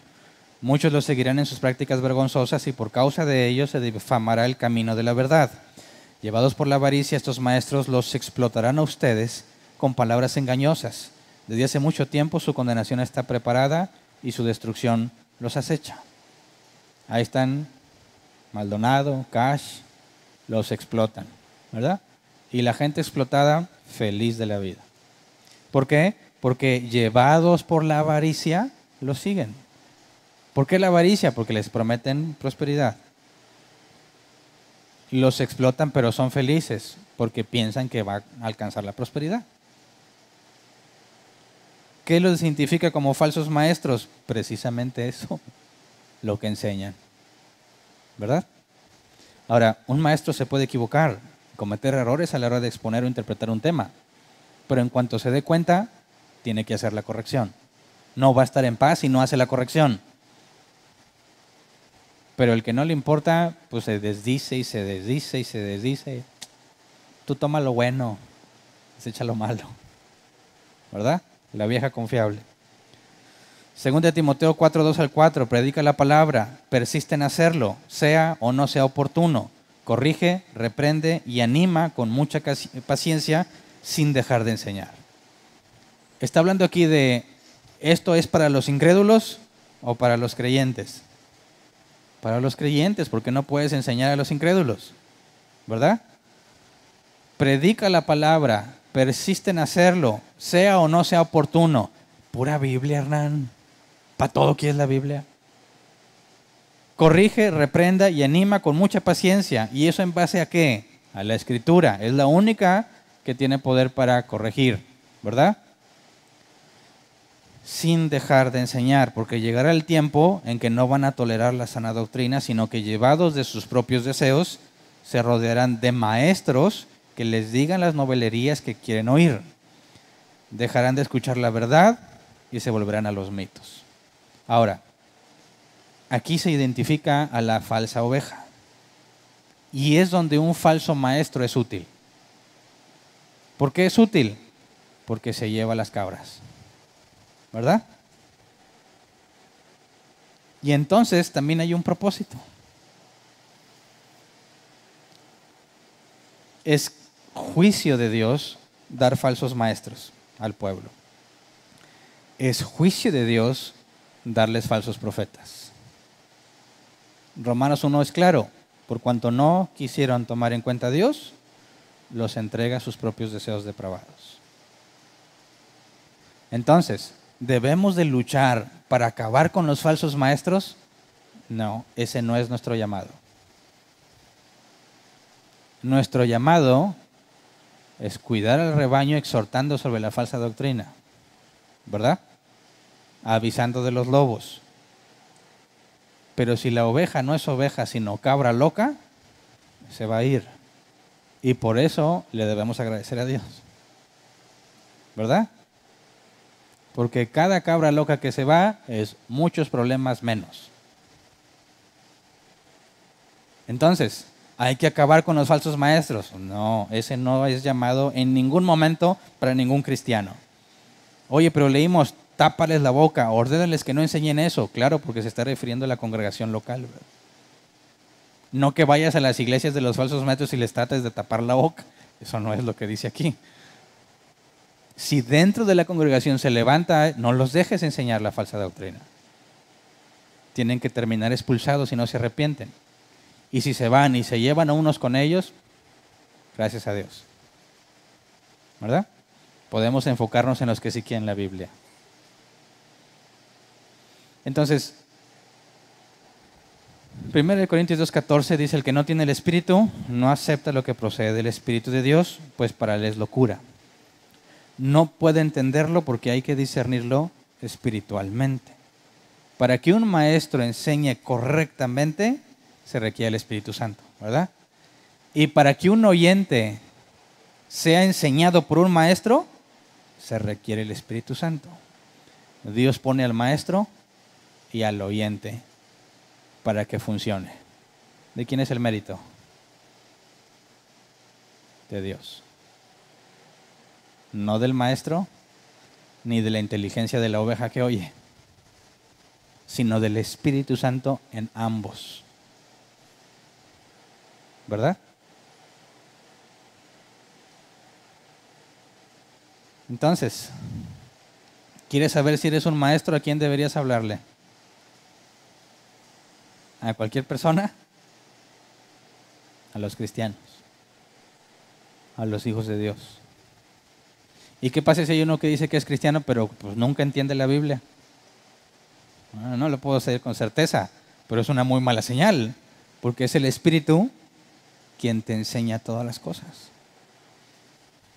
Muchos los seguirán en sus prácticas vergonzosas y por causa de ellos se difamará el camino de la verdad. Llevados por la avaricia, estos maestros los explotarán a ustedes con palabras engañosas. Desde hace mucho tiempo su condenación está preparada y su destrucción los acecha. Ahí están Maldonado, Cash, los explotan, ¿verdad? Y la gente explotada, feliz de la vida. ¿Por qué? Porque llevados por la avaricia, los siguen. ¿Por qué la avaricia? Porque les prometen prosperidad. Los explotan, pero son felices, porque piensan que va a alcanzar la prosperidad. ¿Qué los identifica como falsos maestros? Precisamente eso, lo que enseñan. ¿Verdad? Ahora, un maestro se puede equivocar, cometer errores a la hora de exponer o interpretar un tema, pero en cuanto se dé cuenta, tiene que hacer la corrección. no va a estar en paz si no hace la corrección. Pero el que no le importa, pues se desdice y se desdice y se desdice. Tú toma lo bueno, desecha lo malo. ¿Verdad? La vieja confiable. Según de Timoteo 4:2-4, predica la palabra, persiste en hacerlo, sea o no sea oportuno. Corrige, reprende y anima con mucha paciencia sin dejar de enseñar. Está hablando aquí de, ¿esto es para los incrédulos o para los creyentes? Para los creyentes, porque no puedes enseñar a los incrédulos, ¿verdad? Predica la palabra, persiste en hacerlo, sea o no sea oportuno. Pura Biblia, Hernán. ¿Para todo qué es la Biblia? Corrige, reprenda y anima con mucha paciencia. ¿Y eso en base a qué? A la Escritura. Es la única que tiene poder para corregir, ¿verdad? Sin dejar de enseñar, porque llegará el tiempo en que no van a tolerar la sana doctrina, sino que llevados de sus propios deseos, se rodearán de maestros que les digan las novelerías que quieren oír. Dejarán de escuchar la verdad y se volverán a los mitos. Ahora, aquí se identifica a la falsa oveja. Y es donde un falso maestro es útil. ¿Por qué es útil? Porque se lleva las cabras. ¿Verdad? Y entonces también hay un propósito. Es juicio de Dios dar falsos maestros al pueblo. Es juicio de Dios darles falsos profetas. Romanos 1 es claro, por cuanto no quisieron tomar en cuenta a Dios, los entrega a sus propios deseos depravados. Entonces, ¿debemos de luchar para acabar con los falsos maestros? No, ese no es nuestro llamado. Nuestro llamado es cuidar al rebaño exhortando sobre la falsa doctrina, ¿verdad? Avisando de los lobos. Pero si la oveja no es oveja, sino cabra loca, se va a ir. Y por eso le debemos agradecer a Dios, ¿verdad? Porque cada cabra loca que se va es muchos problemas menos. Entonces, ¿hay que acabar con los falsos maestros? No, ese no es llamado en ningún momento para ningún cristiano. Oye, pero leímos, tápales la boca, ordénales que no enseñen eso. Claro, porque se está refiriendo a la congregación local, ¿verdad? No que vayas a las iglesias de los falsos maestros y les trates de tapar la boca. Eso no es lo que dice aquí. Si dentro de la congregación se levanta, no los dejes enseñar la falsa doctrina. Tienen que terminar expulsados si no se arrepienten. Y si se van y se llevan a unos con ellos, gracias a Dios. ¿Verdad? Podemos enfocarnos en los que sí quieren la Biblia. Entonces, 1 Corintios 2:14 dice, el que no tiene el Espíritu no acepta lo que procede del Espíritu de Dios, pues para él es locura. No puede entenderlo porque hay que discernirlo espiritualmente. Para que un maestro enseñe correctamente, se requiere el Espíritu Santo, ¿verdad? Y para que un oyente sea enseñado por un maestro, se requiere el Espíritu Santo. Dios pone al maestro y al oyente para que funcione. ¿De quién es el mérito? De Dios. No del maestro, ni de la inteligencia de la oveja que oye, sino del Espíritu Santo en ambos. ¿Verdad? Entonces, ¿quieres saber si eres un maestro? ¿A quién deberías hablarle? ¿A cualquier persona? A los cristianos, a los hijos de Dios. ¿Y qué pasa si hay uno que dice que es cristiano pero pues nunca entiende la Biblia? Bueno, no lo puedo decir con certeza, pero es una muy mala señal, porque es el Espíritu quien te enseña todas las cosas.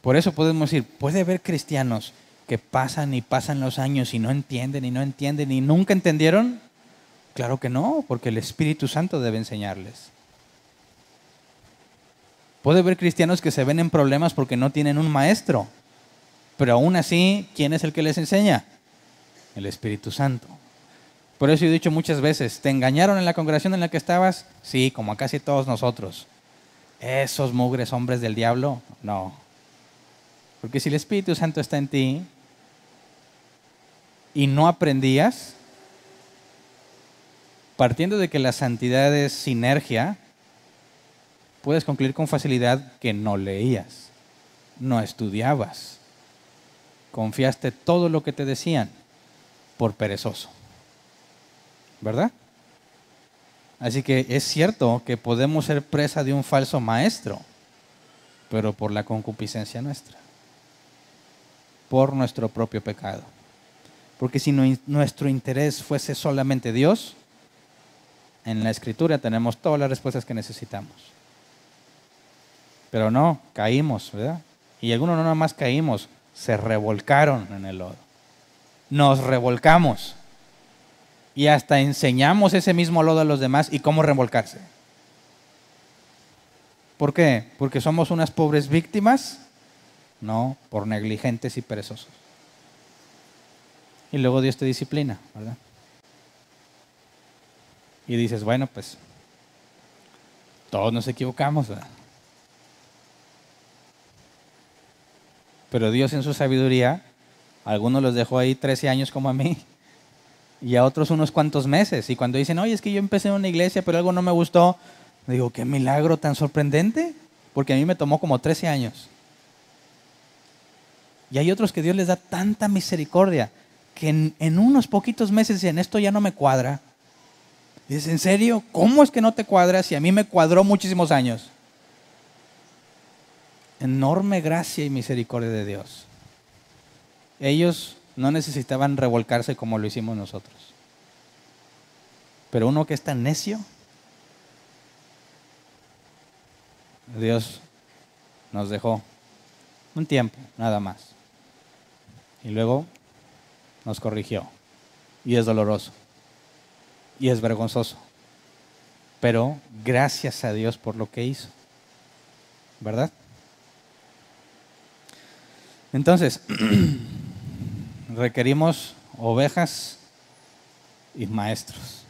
Por eso podemos decir, puede haber cristianos que pasan y pasan los años y no entienden y nunca entendieron. Claro que no, porque el Espíritu Santo debe enseñarles. Puede haber cristianos que se ven en problemas porque no tienen un maestro, pero aún así, ¿quién es el que les enseña? El Espíritu Santo. Por eso he dicho muchas veces, ¿te engañaron en la congregación en la que estabas? Sí, como a casi todos nosotros. ¿Esos mugres hombres del diablo? No. Porque si el Espíritu Santo está en ti y no aprendías, partiendo de que la santidad es sinergia, puedes concluir con facilidad que no leías, no estudiabas, confiaste todo lo que te decían por perezoso. ¿Verdad? Así que es cierto que podemos ser presa de un falso maestro, pero por la concupiscencia nuestra, por nuestro propio pecado. Porque si nuestro interés fuese solamente Dios, en la Escritura tenemos todas las respuestas que necesitamos. Pero no, caímos, ¿verdad? Y algunos no nada más caímos, se revolcaron en el lodo. Nos revolcamos. Y hasta enseñamos ese mismo lodo a los demás y cómo revolcarse. ¿Por qué? ¿Porque somos unas pobres víctimas? No, por negligentes y perezosos. Y luego Dios te disciplina, ¿verdad? Y dices, bueno, pues todos nos equivocamos, ¿verdad? Pero Dios en su sabiduría, a algunos los dejó ahí 13 años como a mí, y a otros unos cuantos meses. Y cuando dicen, oye, es que yo empecé en una iglesia, pero algo no me gustó, digo, qué milagro tan sorprendente, porque a mí me tomó como 13 años. Y hay otros que Dios les da tanta misericordia, que en unos poquitos meses dicen, esto ya no me cuadra. Y dices, ¿en serio? ¿Cómo es que no te cuadra si a mí me cuadró muchísimos años? Enorme gracia y misericordia de Dios. Ellos no necesitaban revolcarse como lo hicimos nosotros. Pero uno que es tan necio, Dios nos dejó un tiempo, nada más. Y luego nos corrigió. Y es doloroso. Y es vergonzoso. Pero gracias a Dios por lo que hizo. ¿Verdad? Entonces, requerimos ovejas y maestros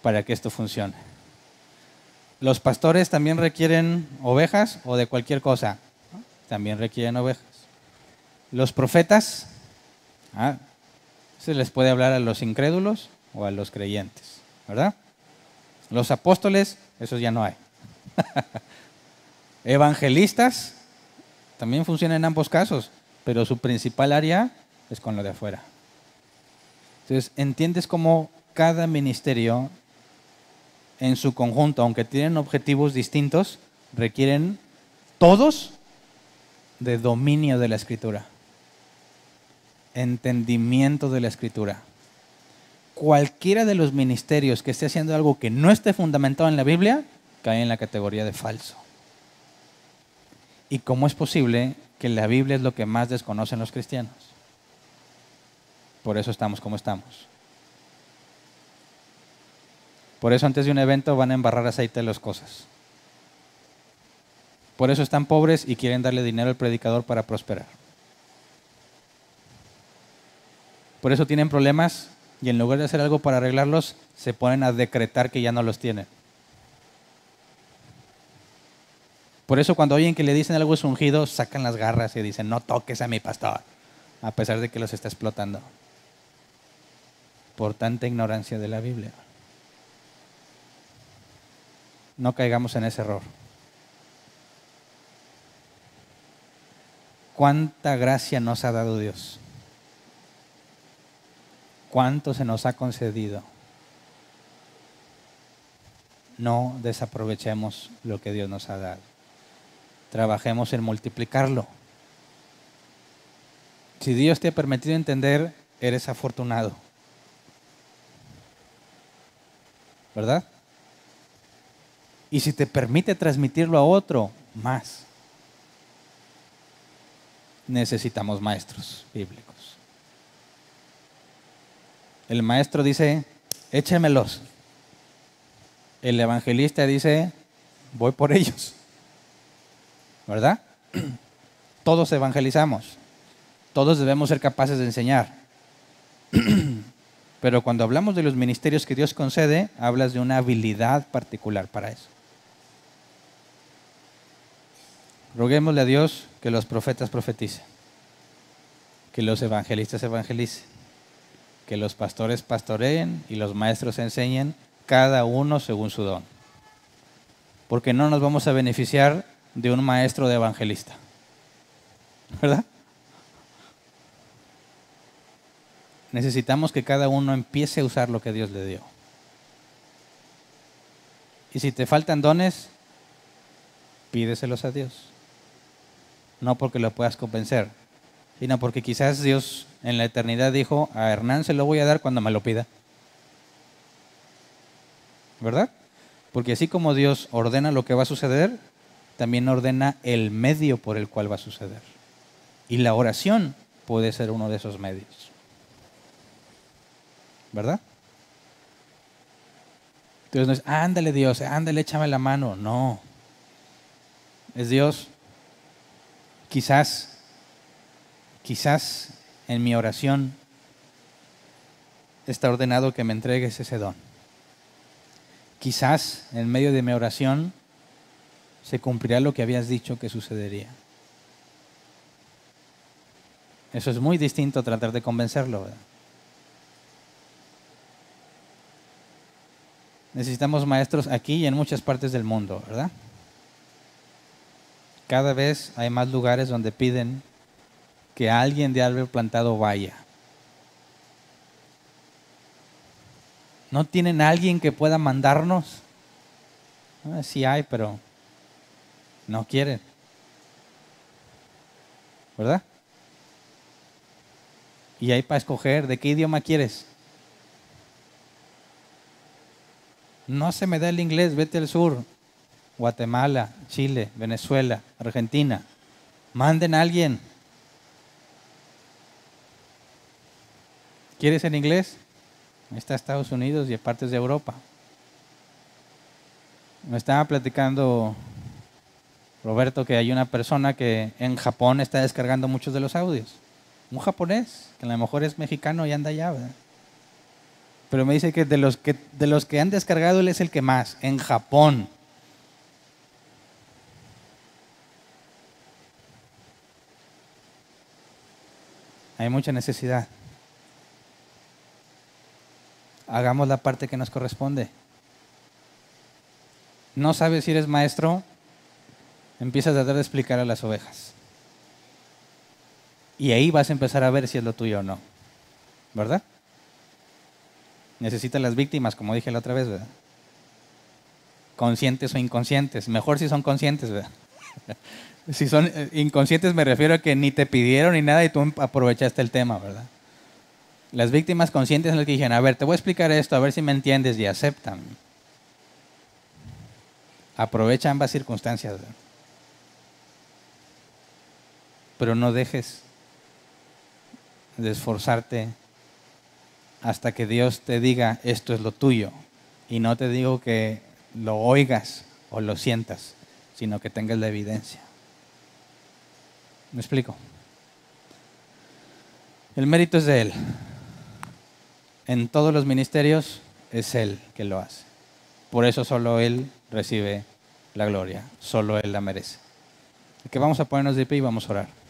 para que esto funcione. Los pastores también requieren ovejas o de cualquier cosa. También requieren ovejas. Los profetas, se les puede hablar a los incrédulos o a los creyentes, ¿verdad? Los apóstoles, esos ya no hay. Evangelistas, también funcionan en ambos casos, pero su principal área es con lo de afuera. Entonces, entiendes cómo cada ministerio en su conjunto, aunque tienen objetivos distintos, requieren todos de dominio de la Escritura, entendimiento de la Escritura. Cualquiera de los ministerios que esté haciendo algo que no esté fundamentado en la Biblia, cae en la categoría de falso. ¿Y cómo es posible que la Biblia es lo que más desconocen los cristianos? Por eso estamos como estamos. Por eso antes de un evento van a embarrar aceite de las cosas. Por eso están pobres y quieren darle dinero al predicador para prosperar. Por eso tienen problemas y en lugar de hacer algo para arreglarlos, se ponen a decretar que ya no los tienen. Por eso cuando oyen que le dicen algo es ungido, sacan las garras y dicen, no toques a mi pastor, a pesar de que los está explotando. Por tanta ignorancia de la Biblia. No caigamos en ese error. ¿Cuánta gracia nos ha dado Dios? ¿Cuánto se nos ha concedido? No desaprovechemos lo que Dios nos ha dado. Trabajemos en multiplicarlo. Si Dios te ha permitido entender, eres afortunado. ¿Verdad? Y si te permite transmitirlo a otro, más. Necesitamos maestros bíblicos. El maestro dice, échemelos. El evangelista dice, voy por ellos. ¿Verdad? Todos evangelizamos. Todos debemos ser capaces de enseñar. Pero cuando hablamos de los ministerios que Dios concede, hablas de una habilidad particular para eso. Roguémosle a Dios que los profetas profeticen, que los evangelistas evangelicen, que los pastores pastoreen y los maestros enseñen, cada uno según su don. Porque no nos vamos a beneficiar de un maestro de evangelista, ¿verdad? Necesitamos que cada uno empiece a usar lo que Dios le dio. Y si te faltan dones, pídeselos a Dios. No porque lo puedas convencer, sino porque quizás Dios en la eternidad dijo, a Hernán se lo voy a dar cuando me lo pida. ¿Verdad? Porque así como Dios ordena lo que va a suceder, también ordena el medio por el cual va a suceder. Y la oración puede ser uno de esos medios. ¿Verdad? Entonces no es, ándale Dios, ándale, échame la mano. No. Es Dios. Quizás en mi oración está ordenado que me entregues ese don. Quizás en medio de mi oración se cumplirá lo que habías dicho que sucedería. Eso es muy distinto a tratar de convencerlo, ¿verdad? Necesitamos maestros aquí y en muchas partes del mundo, ¿verdad? Cada vez hay más lugares donde piden que alguien de árbol plantado vaya. ¿No tienen alguien que pueda mandarnos? Sí hay, pero no quieren. ¿Verdad? Y hay para escoger, ¿de qué idioma quieres? No se me da el inglés, vete al sur. Guatemala, Chile, Venezuela, Argentina. Manden a alguien. ¿Quieres en inglés? Ahí está Estados Unidos y partes de Europa. Me estaba platicando Roberto que hay una persona que en Japón está descargando muchos de los audios. Un japonés, que a lo mejor es mexicano y anda allá, ¿verdad? Pero me dice que de los que han descargado él es el que más, en Japón. Hay mucha necesidad. Hagamos la parte que nos corresponde. No sabes si eres maestro, empiezas a tratar de explicar a las ovejas. Y ahí vas a empezar a ver si es lo tuyo o no. ¿Verdad? Necesitas las víctimas, como dije la otra vez, ¿verdad? Conscientes o inconscientes. Mejor si son conscientes, ¿verdad? Si son inconscientes me refiero a que ni te pidieron ni nada y tú aprovechaste el tema, ¿verdad? Las víctimas conscientes son las que dijeron, a ver, te voy a explicar esto, a ver si me entiendes, y aceptan. Aprovecha ambas circunstancias, ¿verdad? Pero no dejes de esforzarte hasta que Dios te diga, esto es lo tuyo. Y no te digo que lo oigas o lo sientas, sino que tengas la evidencia. ¿Me explico? El mérito es de Él. En todos los ministerios es Él que lo hace. Por eso solo Él recibe la gloria, solo Él la merece. Así que vamos a ponernos de pie y vamos a orar.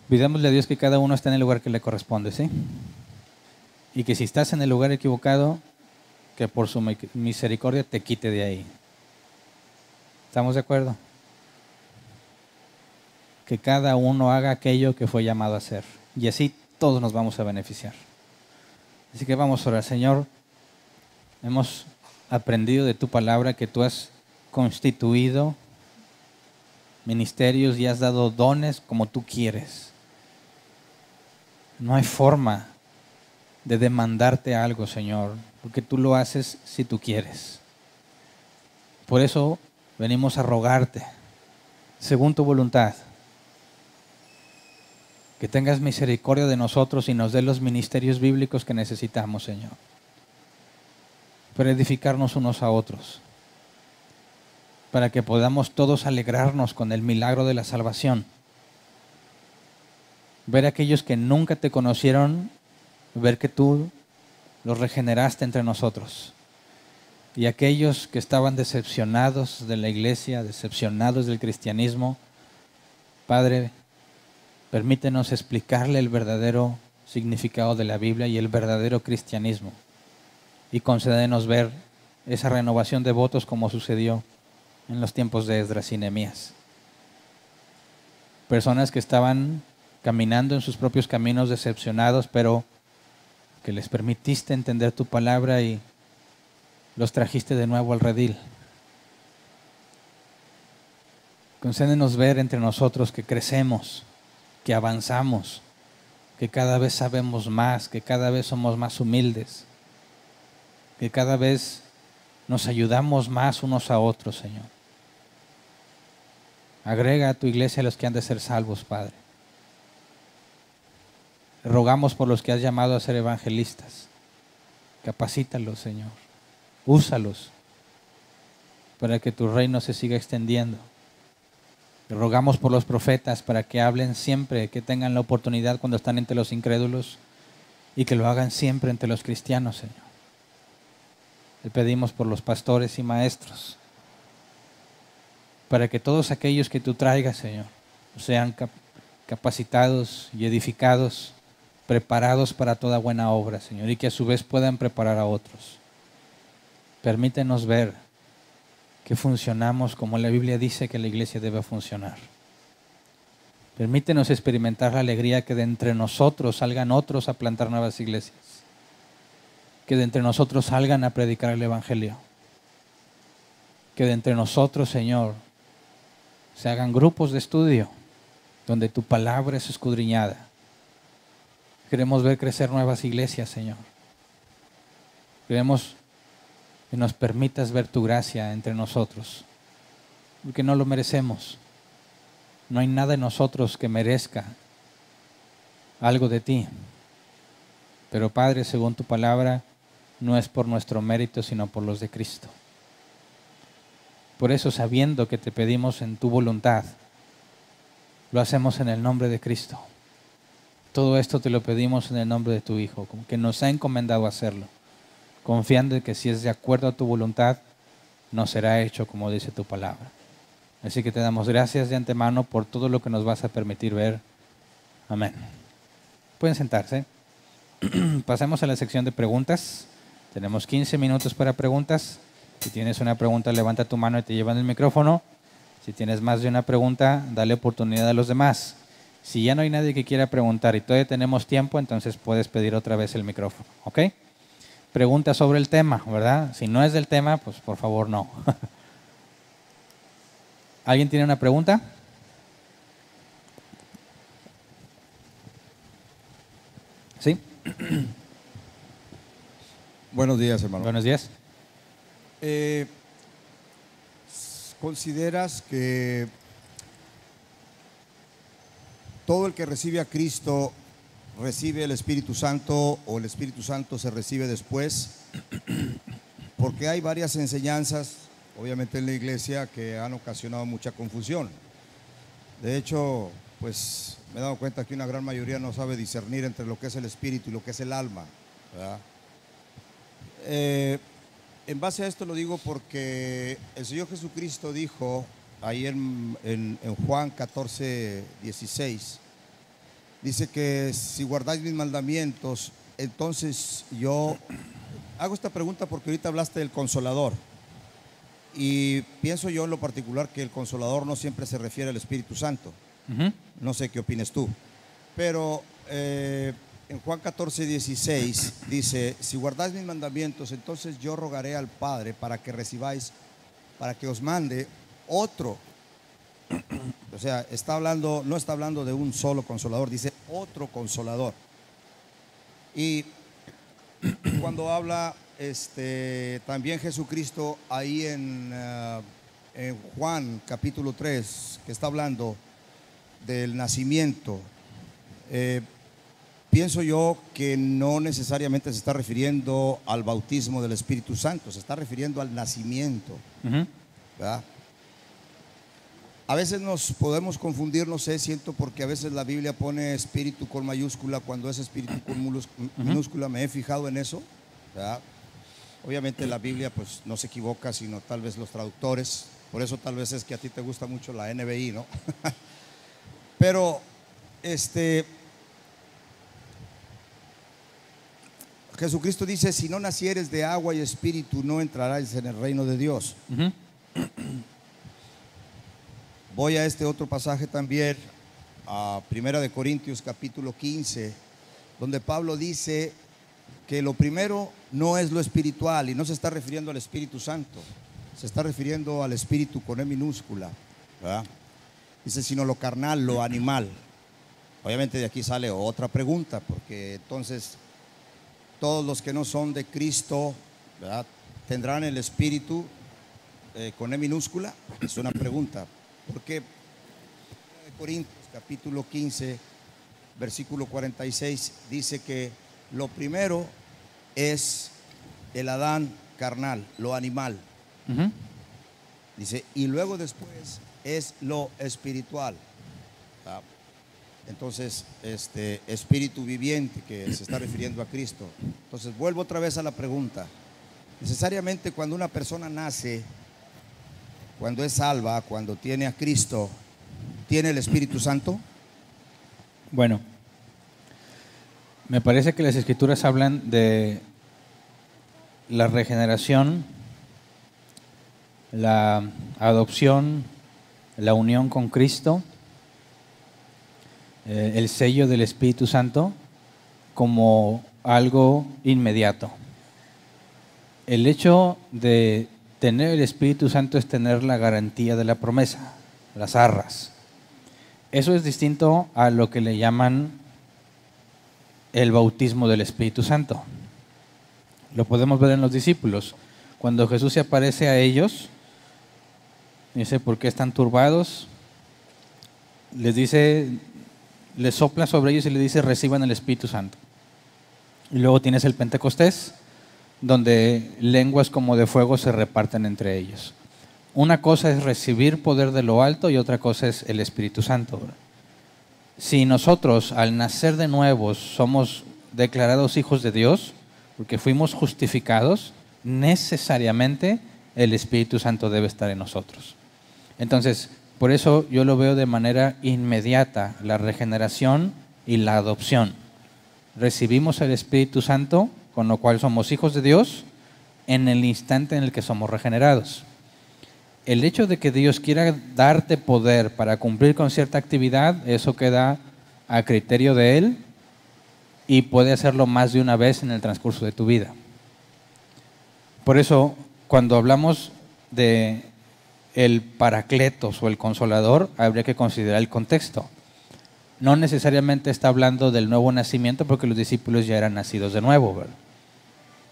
Pidámosle a Dios que cada uno esté en el lugar que le corresponde, ¿sí? Y que si estás en el lugar equivocado, que por su misericordia te quite de ahí. ¿Estamos de acuerdo? Que cada uno haga aquello que fue llamado a hacer. Y así todos nos vamos a beneficiar. Así que vamos a orar. Señor, hemos aprendido de tu palabra que tú has constituido ministerios y has dado dones como tú quieres. No hay forma de demandarte algo, Señor, porque tú lo haces si tú quieres. Por eso venimos a rogarte, según tu voluntad, Que tengas misericordia de nosotros y nos dé los ministerios bíblicos que necesitamos, Señor, para edificarnos unos a otros, para que podamos todos alegrarnos con el milagro de la salvación. Ver a aquellos que nunca te conocieron, ver que tú los regeneraste entre nosotros. Y aquellos que estaban decepcionados de la iglesia, decepcionados del cristianismo, Padre, permítenos explicarle el verdadero significado de la Biblia y el verdadero cristianismo. Y concédenos ver esa renovación de votos como sucedió en los tiempos de Esdras y Nehemías. Personas que estaban caminando en sus propios caminos decepcionados, pero que les permitiste entender tu palabra y los trajiste de nuevo al redil. Concédenos ver entre nosotros que crecemos, que avanzamos, que cada vez sabemos más, que cada vez somos más humildes, que cada vez nos ayudamos más unos a otros, Señor. Agrega a tu iglesia a los que han de ser salvos, Padre. Rogamos por los que has llamado a ser evangelistas. Capacítalos, Señor. Úsalos para que tu reino se siga extendiendo. Rogamos por los profetas para que hablen siempre, que tengan la oportunidad cuando están entre los incrédulos y que lo hagan siempre entre los cristianos, Señor. Le pedimos por los pastores y maestros para que todos aquellos que tú traigas, Señor, sean capacitados y edificados, preparados para toda buena obra, Señor, y que a su vez puedan preparar a otros. Permítenos ver que funcionamos como la Biblia dice que la iglesia debe funcionar. Permítenos experimentar la alegría que de entre nosotros salgan otros a plantar nuevas iglesias, que de entre nosotros salgan a predicar el Evangelio, que de entre nosotros, Señor, se hagan grupos de estudio donde tu palabra es escudriñada. Queremos ver crecer nuevas iglesias, Señor. Queremos que nos permitas ver tu gracia entre nosotros, porque no lo merecemos. No hay nada en nosotros que merezca algo de ti. Pero Padre, según tu palabra, no es por nuestro mérito, sino por los de Cristo. Por eso, sabiendo que te pedimos en tu voluntad, lo hacemos en el nombre de Cristo. Todo esto te lo pedimos en el nombre de tu Hijo, como que nos ha encomendado hacerlo, confiando en que si es de acuerdo a tu voluntad, nos será hecho como dice tu palabra. Así que te damos gracias de antemano por todo lo que nos vas a permitir ver. Amén. Pueden sentarse. Pasemos a la sección de preguntas. Tenemos 15 minutos para preguntas. Si tienes una pregunta, levanta tu mano y te llevan el micrófono. Si tienes más de una pregunta, dale oportunidad a los demás. Si ya no hay nadie que quiera preguntar y todavía tenemos tiempo, entonces puedes pedir otra vez el micrófono. ¿Ok? Pregunta sobre el tema, ¿verdad? Si no es del tema, pues por favor no. ¿Alguien tiene una pregunta? ¿Sí? Buenos días, hermano. Buenos días. ¿Consideras que todo el que recibe a Cristo recibe el Espíritu Santo o el Espíritu Santo se recibe después? Porque hay varias enseñanzas, obviamente en la iglesia, que han ocasionado mucha confusión. De hecho, pues me he dado cuenta que una gran mayoría no sabe discernir entre lo que es el espíritu y lo que es el alma, ¿verdad? En base a esto lo digo porque el Señor Jesucristo dijo ahí en Juan 14, 16, dice que si guardáis mis mandamientos, entonces yo hago esta pregunta porque ahorita hablaste del Consolador. Y pienso yo en lo particular que el Consolador no siempre se refiere al Espíritu Santo. No sé qué opines tú. Pero en Juan 14, 16 dice, si guardáis mis mandamientos, entonces yo rogaré al Padre para que recibáis, para que os mande otro. O sea, no está hablando de un solo Consolador, dice otro Consolador. Y cuando habla también Jesucristo ahí en Juan capítulo 3, que está hablando del nacimiento, Pienso yo que no necesariamente se está refiriendo al bautismo del Espíritu Santo, se está refiriendo al nacimiento, ¿verdad? A veces nos podemos confundir, no sé, siento, porque a veces la Biblia pone espíritu con mayúscula cuando es espíritu con minúscula. Me he fijado en eso, ¿verdad? Obviamente la Biblia pues no se equivoca, sino tal vez los traductores. Por eso tal vez es que a ti te gusta mucho la NBI, ¿no? Pero Jesucristo dice: si no nacieres de agua y espíritu, no entrarás en el reino de Dios. Voy a este otro pasaje también, a 1 Corintios capítulo 15, donde Pablo dice que lo primero no es lo espiritual, y no se está refiriendo al Espíritu Santo, se está refiriendo al Espíritu con E minúscula, ¿verdad? Dice: sino lo carnal, lo animal. Obviamente de aquí sale otra pregunta, porque entonces todos los que no son de Cristo, ¿verdad?, tendrán el Espíritu con E minúscula. Es una pregunta. Porque Corintios capítulo 15 versículo 46 dice que lo primero es el Adán carnal, lo animal. Dice, y luego después es lo espiritual. Entonces, espíritu viviente, que se está refiriendo a Cristo. Entonces, vuelvo otra vez a la pregunta. Necesariamente cuando una persona nace, cuando es salva, cuando tiene a Cristo, ¿tiene el Espíritu Santo? Bueno, me parece que las Escrituras hablan de la regeneración, la adopción, la unión con Cristo, el sello del Espíritu Santo como algo inmediato. El hecho de tener el Espíritu Santo es tener la garantía de la promesa, las arras. Eso es distinto a lo que le llaman el bautismo del Espíritu Santo. Lo podemos ver en los discípulos. Cuando Jesús se aparece a ellos, dice: ¿por qué están turbados? Les dice, les sopla sobre ellos y les dice: reciban el Espíritu Santo. Y luego tienes el Pentecostés, donde lenguas como de fuego se reparten entre ellos. Una cosa es recibir poder de lo alto y otra cosa es el Espíritu Santo. Si nosotros al nacer de nuevo somos declarados hijos de Dios, porque fuimos justificados, necesariamente el Espíritu Santo debe estar en nosotros. Entonces, por eso yo lo veo de manera inmediata, la regeneración y la adopción. Recibimos el Espíritu Santo, con lo cual somos hijos de Dios, en el instante en el que somos regenerados. El hecho de que Dios quiera darte poder para cumplir con cierta actividad, eso queda a criterio de Él y puede hacerlo más de una vez en el transcurso de tu vida. Por eso, cuando hablamos de el Paracletos o el Consolador, habría que considerar el contexto. No necesariamente está hablando del nuevo nacimiento, porque los discípulos ya eran nacidos de nuevo, ¿verdad?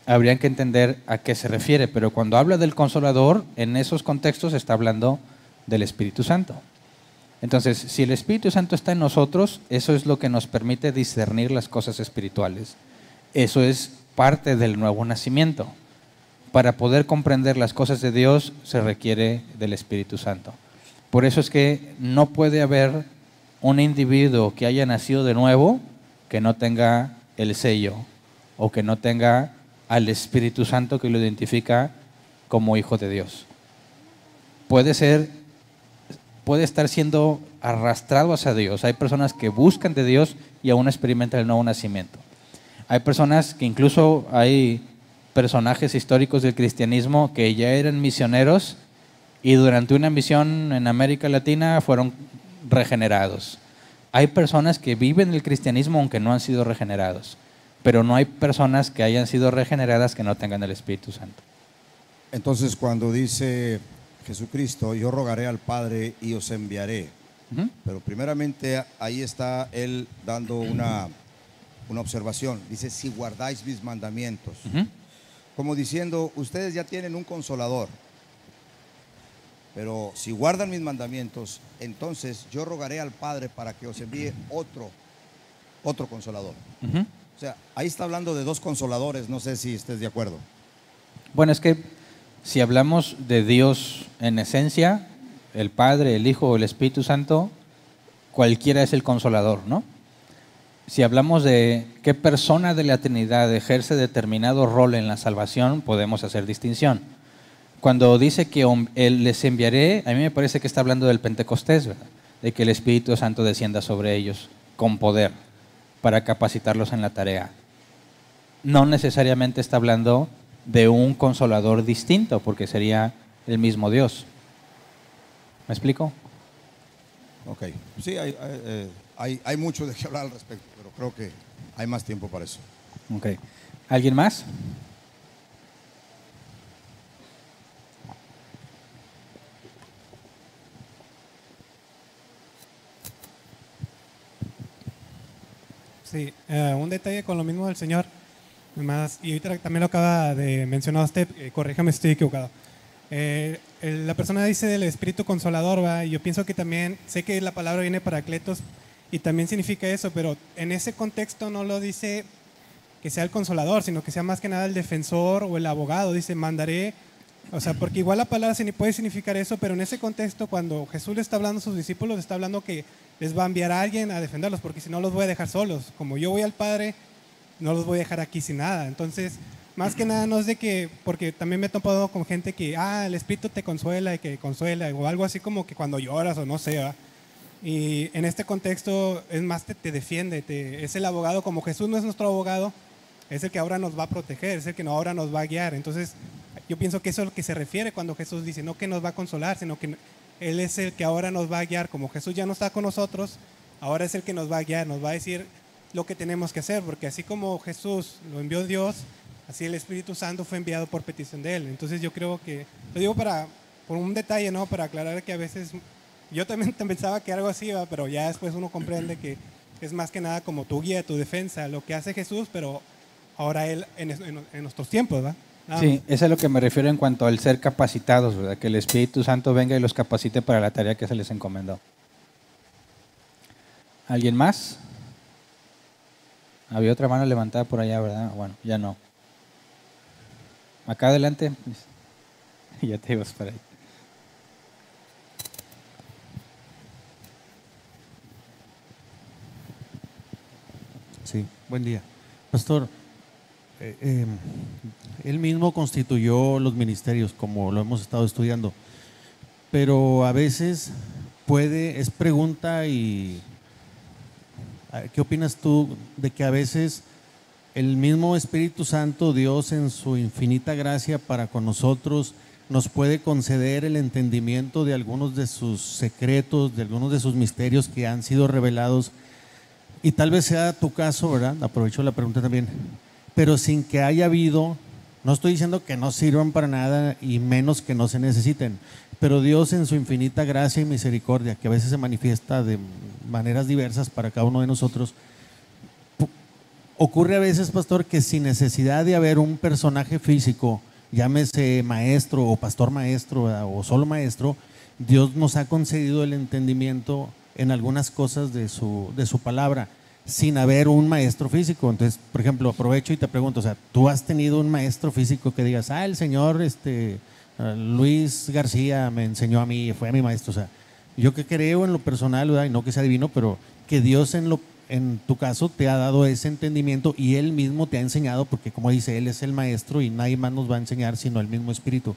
Habrían que entender a qué se refiere, pero cuando habla del Consolador, en esos contextos está hablando del Espíritu Santo. Entonces, si el Espíritu Santo está en nosotros, eso es lo que nos permite discernir las cosas espirituales. Eso es parte del nuevo nacimiento. Para poder comprender las cosas de Dios se requiere del Espíritu Santo. Por eso es que no puede haber un individuo que haya nacido de nuevo que no tenga el sello o que no tenga al Espíritu Santo que lo identifica como hijo de Dios. Puede estar siendo arrastrado hacia Dios. Hay personas que buscan de Dios y aún experimentan el nuevo nacimiento. Hay personas que incluso hay personajes históricos del cristianismo que ya eran misioneros y durante una misión en América Latina fueron regenerados. Hay personas que viven el cristianismo aunque no han sido regenerados, pero no hay personas que hayan sido regeneradas que no tengan el Espíritu Santo. Entonces, cuando dice Jesucristo: yo rogaré al Padre y os enviaré. Pero primeramente ahí está Él dando una observación. Dice: si guardáis mis mandamientos. Como diciendo, ustedes ya tienen un consolador. Pero si guardan mis mandamientos, entonces yo rogaré al Padre para que os envíe otro otro consolador. Ujú. O sea, ahí está hablando de dos consoladores, no sé si estés de acuerdo. Bueno, es que si hablamos de Dios en esencia, el Padre, el Hijo o el Espíritu Santo, cualquiera es el consolador, ¿no? Si hablamos de qué persona de la Trinidad ejerce determinado rol en la salvación, podemos hacer distinción. Cuando dice que Él les enviaré, a mí me parece que está hablando del Pentecostés, ¿verdad? De que el Espíritu Santo descienda sobre ellos con poder para capacitarlos en la tarea. No necesariamente está hablando de un consolador distinto, porque sería el mismo Dios. ¿Me explico? Ok, sí, hay mucho de qué hablar al respecto, pero creo que hay más tiempo para eso. Ok. ¿Alguien más? Sí, un detalle con lo mismo del Señor, más, y ahorita también lo acaba de mencionar usted, corríjame si estoy equivocado. La persona dice del Espíritu Consolador, ¿va? Y yo pienso que también, sé que la palabra viene paracletos y también significa eso, pero en ese contexto no lo dice que sea el consolador, sino que sea más que nada el defensor o el abogado. Dice, mandaré, o sea, porque igual la palabra puede significar eso, pero en ese contexto, cuando Jesús le está hablando a sus discípulos, le está hablando que les va a enviar a alguien a defenderlos, porque si no los voy a dejar solos. Como yo voy al Padre, no los voy a dejar aquí sin nada. Entonces, más que nada no es de que, porque también me he topado con gente que, el Espíritu te consuela y que consuela, o algo así como que cuando lloras o no sé, ¿va? Y en este contexto es más te defiende, es el abogado. Como Jesús no es nuestro abogado, es el que ahora nos va a proteger, es el que ahora nos va a guiar. Entonces yo pienso que eso es lo que se refiere cuando Jesús dice, no que nos va a consolar, sino que Él es el que ahora nos va a guiar. Como Jesús ya no está con nosotros, ahora es el que nos va a guiar, nos va a decir lo que tenemos que hacer, porque así como Jesús lo envió Dios, así el Espíritu Santo fue enviado por petición de Él. Entonces yo creo que, lo digo por un detalle, ¿no? Para aclarar que a veces, yo también pensaba que algo así iba, pero ya después uno comprende que es más que nada como tu guía, tu defensa, lo que hace Jesús, pero ahora Él en nuestros tiempos, ¿verdad? Sí, eso es a lo que me refiero en cuanto al ser capacitados, ¿verdad? Que el Espíritu Santo venga y los capacite para la tarea que se les encomendó. ¿Alguien más? Había otra mano levantada por allá, ¿verdad? Bueno, ya no. Acá adelante. Ya te ibas para ahí. Sí, buen día. Pastor, él mismo constituyó los ministerios, como lo hemos estado estudiando, pero a veces es pregunta y ¿qué opinas tú de que a veces el mismo Espíritu Santo, Dios en su infinita gracia para con nosotros, nos puede conceder el entendimiento de algunos de sus secretos, de algunos de sus misterios que han sido revelados? Y tal vez sea tu caso, ¿verdad? Aprovecho la pregunta también. Pero sin que haya habido, no estoy diciendo que no sirvan para nada y menos que no se necesiten, pero Dios en su infinita gracia y misericordia, que a veces se manifiesta de maneras diversas para cada uno de nosotros, ocurre a veces, pastor, que sin necesidad de haber un personaje físico, llámese maestro o pastor maestro, ¿verdad? O solo maestro, Dios nos ha concedido el entendimiento en algunas cosas de su palabra, sin haber un maestro físico. Entonces, por ejemplo, aprovecho y te pregunto, o sea, ¿tú has tenido un maestro físico que digas, el señor Luis García me enseñó a mí, fue mi maestro? O sea, yo que creo en lo personal, ¿verdad? Y no que sea divino, pero que Dios en tu caso te ha dado ese entendimiento y Él mismo te ha enseñado, porque como dice, Él es el maestro y nadie más nos va a enseñar sino el mismo Espíritu.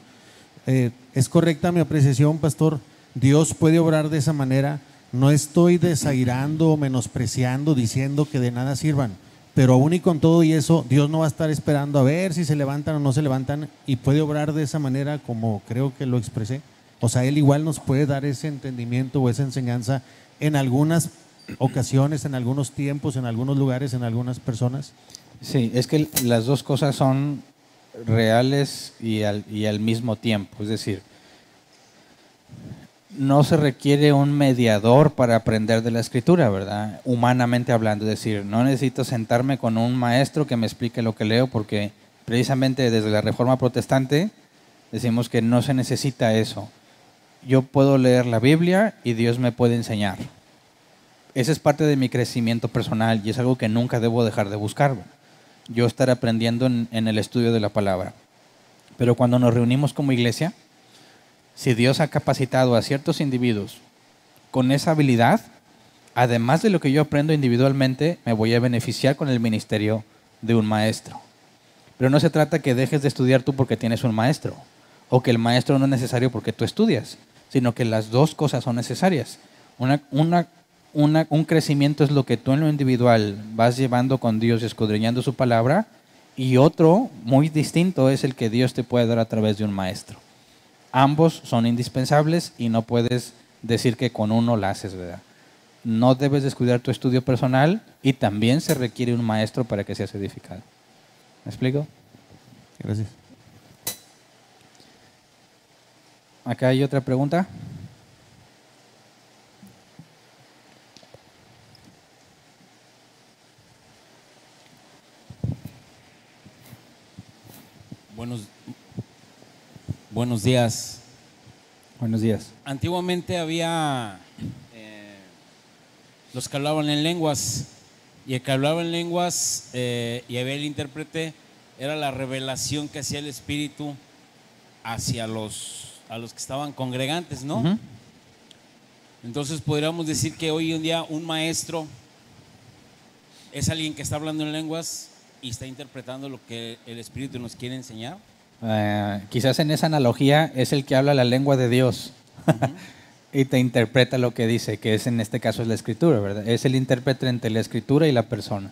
¿Es correcta mi apreciación, pastor? ¿Dios puede obrar de esa manera? No estoy desairando o menospreciando, diciendo que de nada sirvan, pero aún y con todo y eso, Dios no va a estar esperando a ver si se levantan o no se levantan, y puede obrar de esa manera como creo que lo expresé. O sea, Él igual nos puede dar ese entendimiento o esa enseñanza en algunas ocasiones, en algunos tiempos, en algunos lugares, en algunas personas. Sí, es que las dos cosas son reales y al mismo tiempo. Es decir, no se requiere un mediador para aprender de la Escritura, ¿verdad? Humanamente hablando, es decir, no necesito sentarme con un maestro que me explique lo que leo, porque precisamente desde la Reforma Protestante decimos que no se necesita eso. Yo puedo leer la Biblia y Dios me puede enseñar. ese es parte de mi crecimiento personal y es algo que nunca debo dejar de buscar. Yo estar aprendiendo en el estudio de la palabra. Pero cuando nos reunimos como iglesia, si Dios ha capacitado a ciertos individuos con esa habilidad, además de lo que yo aprendo individualmente, me voy a beneficiar con el ministerio de un maestro. Pero no se trata que dejes de estudiar tú porque tienes un maestro, o que el maestro no es necesario porque tú estudias, sino que las dos cosas son necesarias. Un crecimiento es lo que tú en lo individual vas llevando con Dios y escudriñando su palabra, y otro muy distinto es el que Dios te puede dar a través de un maestro. Ambos son indispensables y no puedes decir que con uno la haces, ¿verdad? No debes descuidar tu estudio personal y también se requiere un maestro para que seas edificado. ¿Me explico? Gracias. Acá hay otra pregunta. Buenos días. Buenos días. Antiguamente había los que hablaban en lenguas, y el que hablaba en lenguas y había el intérprete, era la revelación que hacía el Espíritu hacia a los que estaban congregantes, ¿no? Uh-huh. Entonces podríamos decir que hoy en día un maestro es alguien que está hablando en lenguas y está interpretando lo que el Espíritu nos quiere enseñar. Quizás en esa analogía es el que habla la lengua de Dios. Uh-huh. Y te interpreta lo que dice, que es en este caso es la escritura, ¿verdad? Es el intérprete entre la escritura y la persona.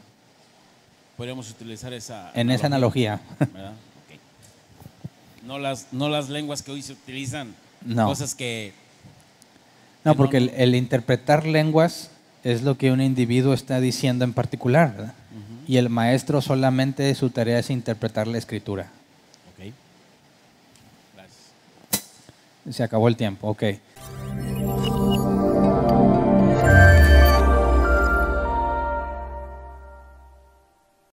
Podríamos utilizar esa analogía. ¿Verdad? Okay. No las lenguas que hoy se utilizan, no. Cosas que... No, porque el interpretar lenguas es lo que un individuo está diciendo en particular, ¿verdad? Uh-huh. Y el maestro solamente su tarea es interpretar la escritura. Ok. Gracias. Se acabó el tiempo, ok.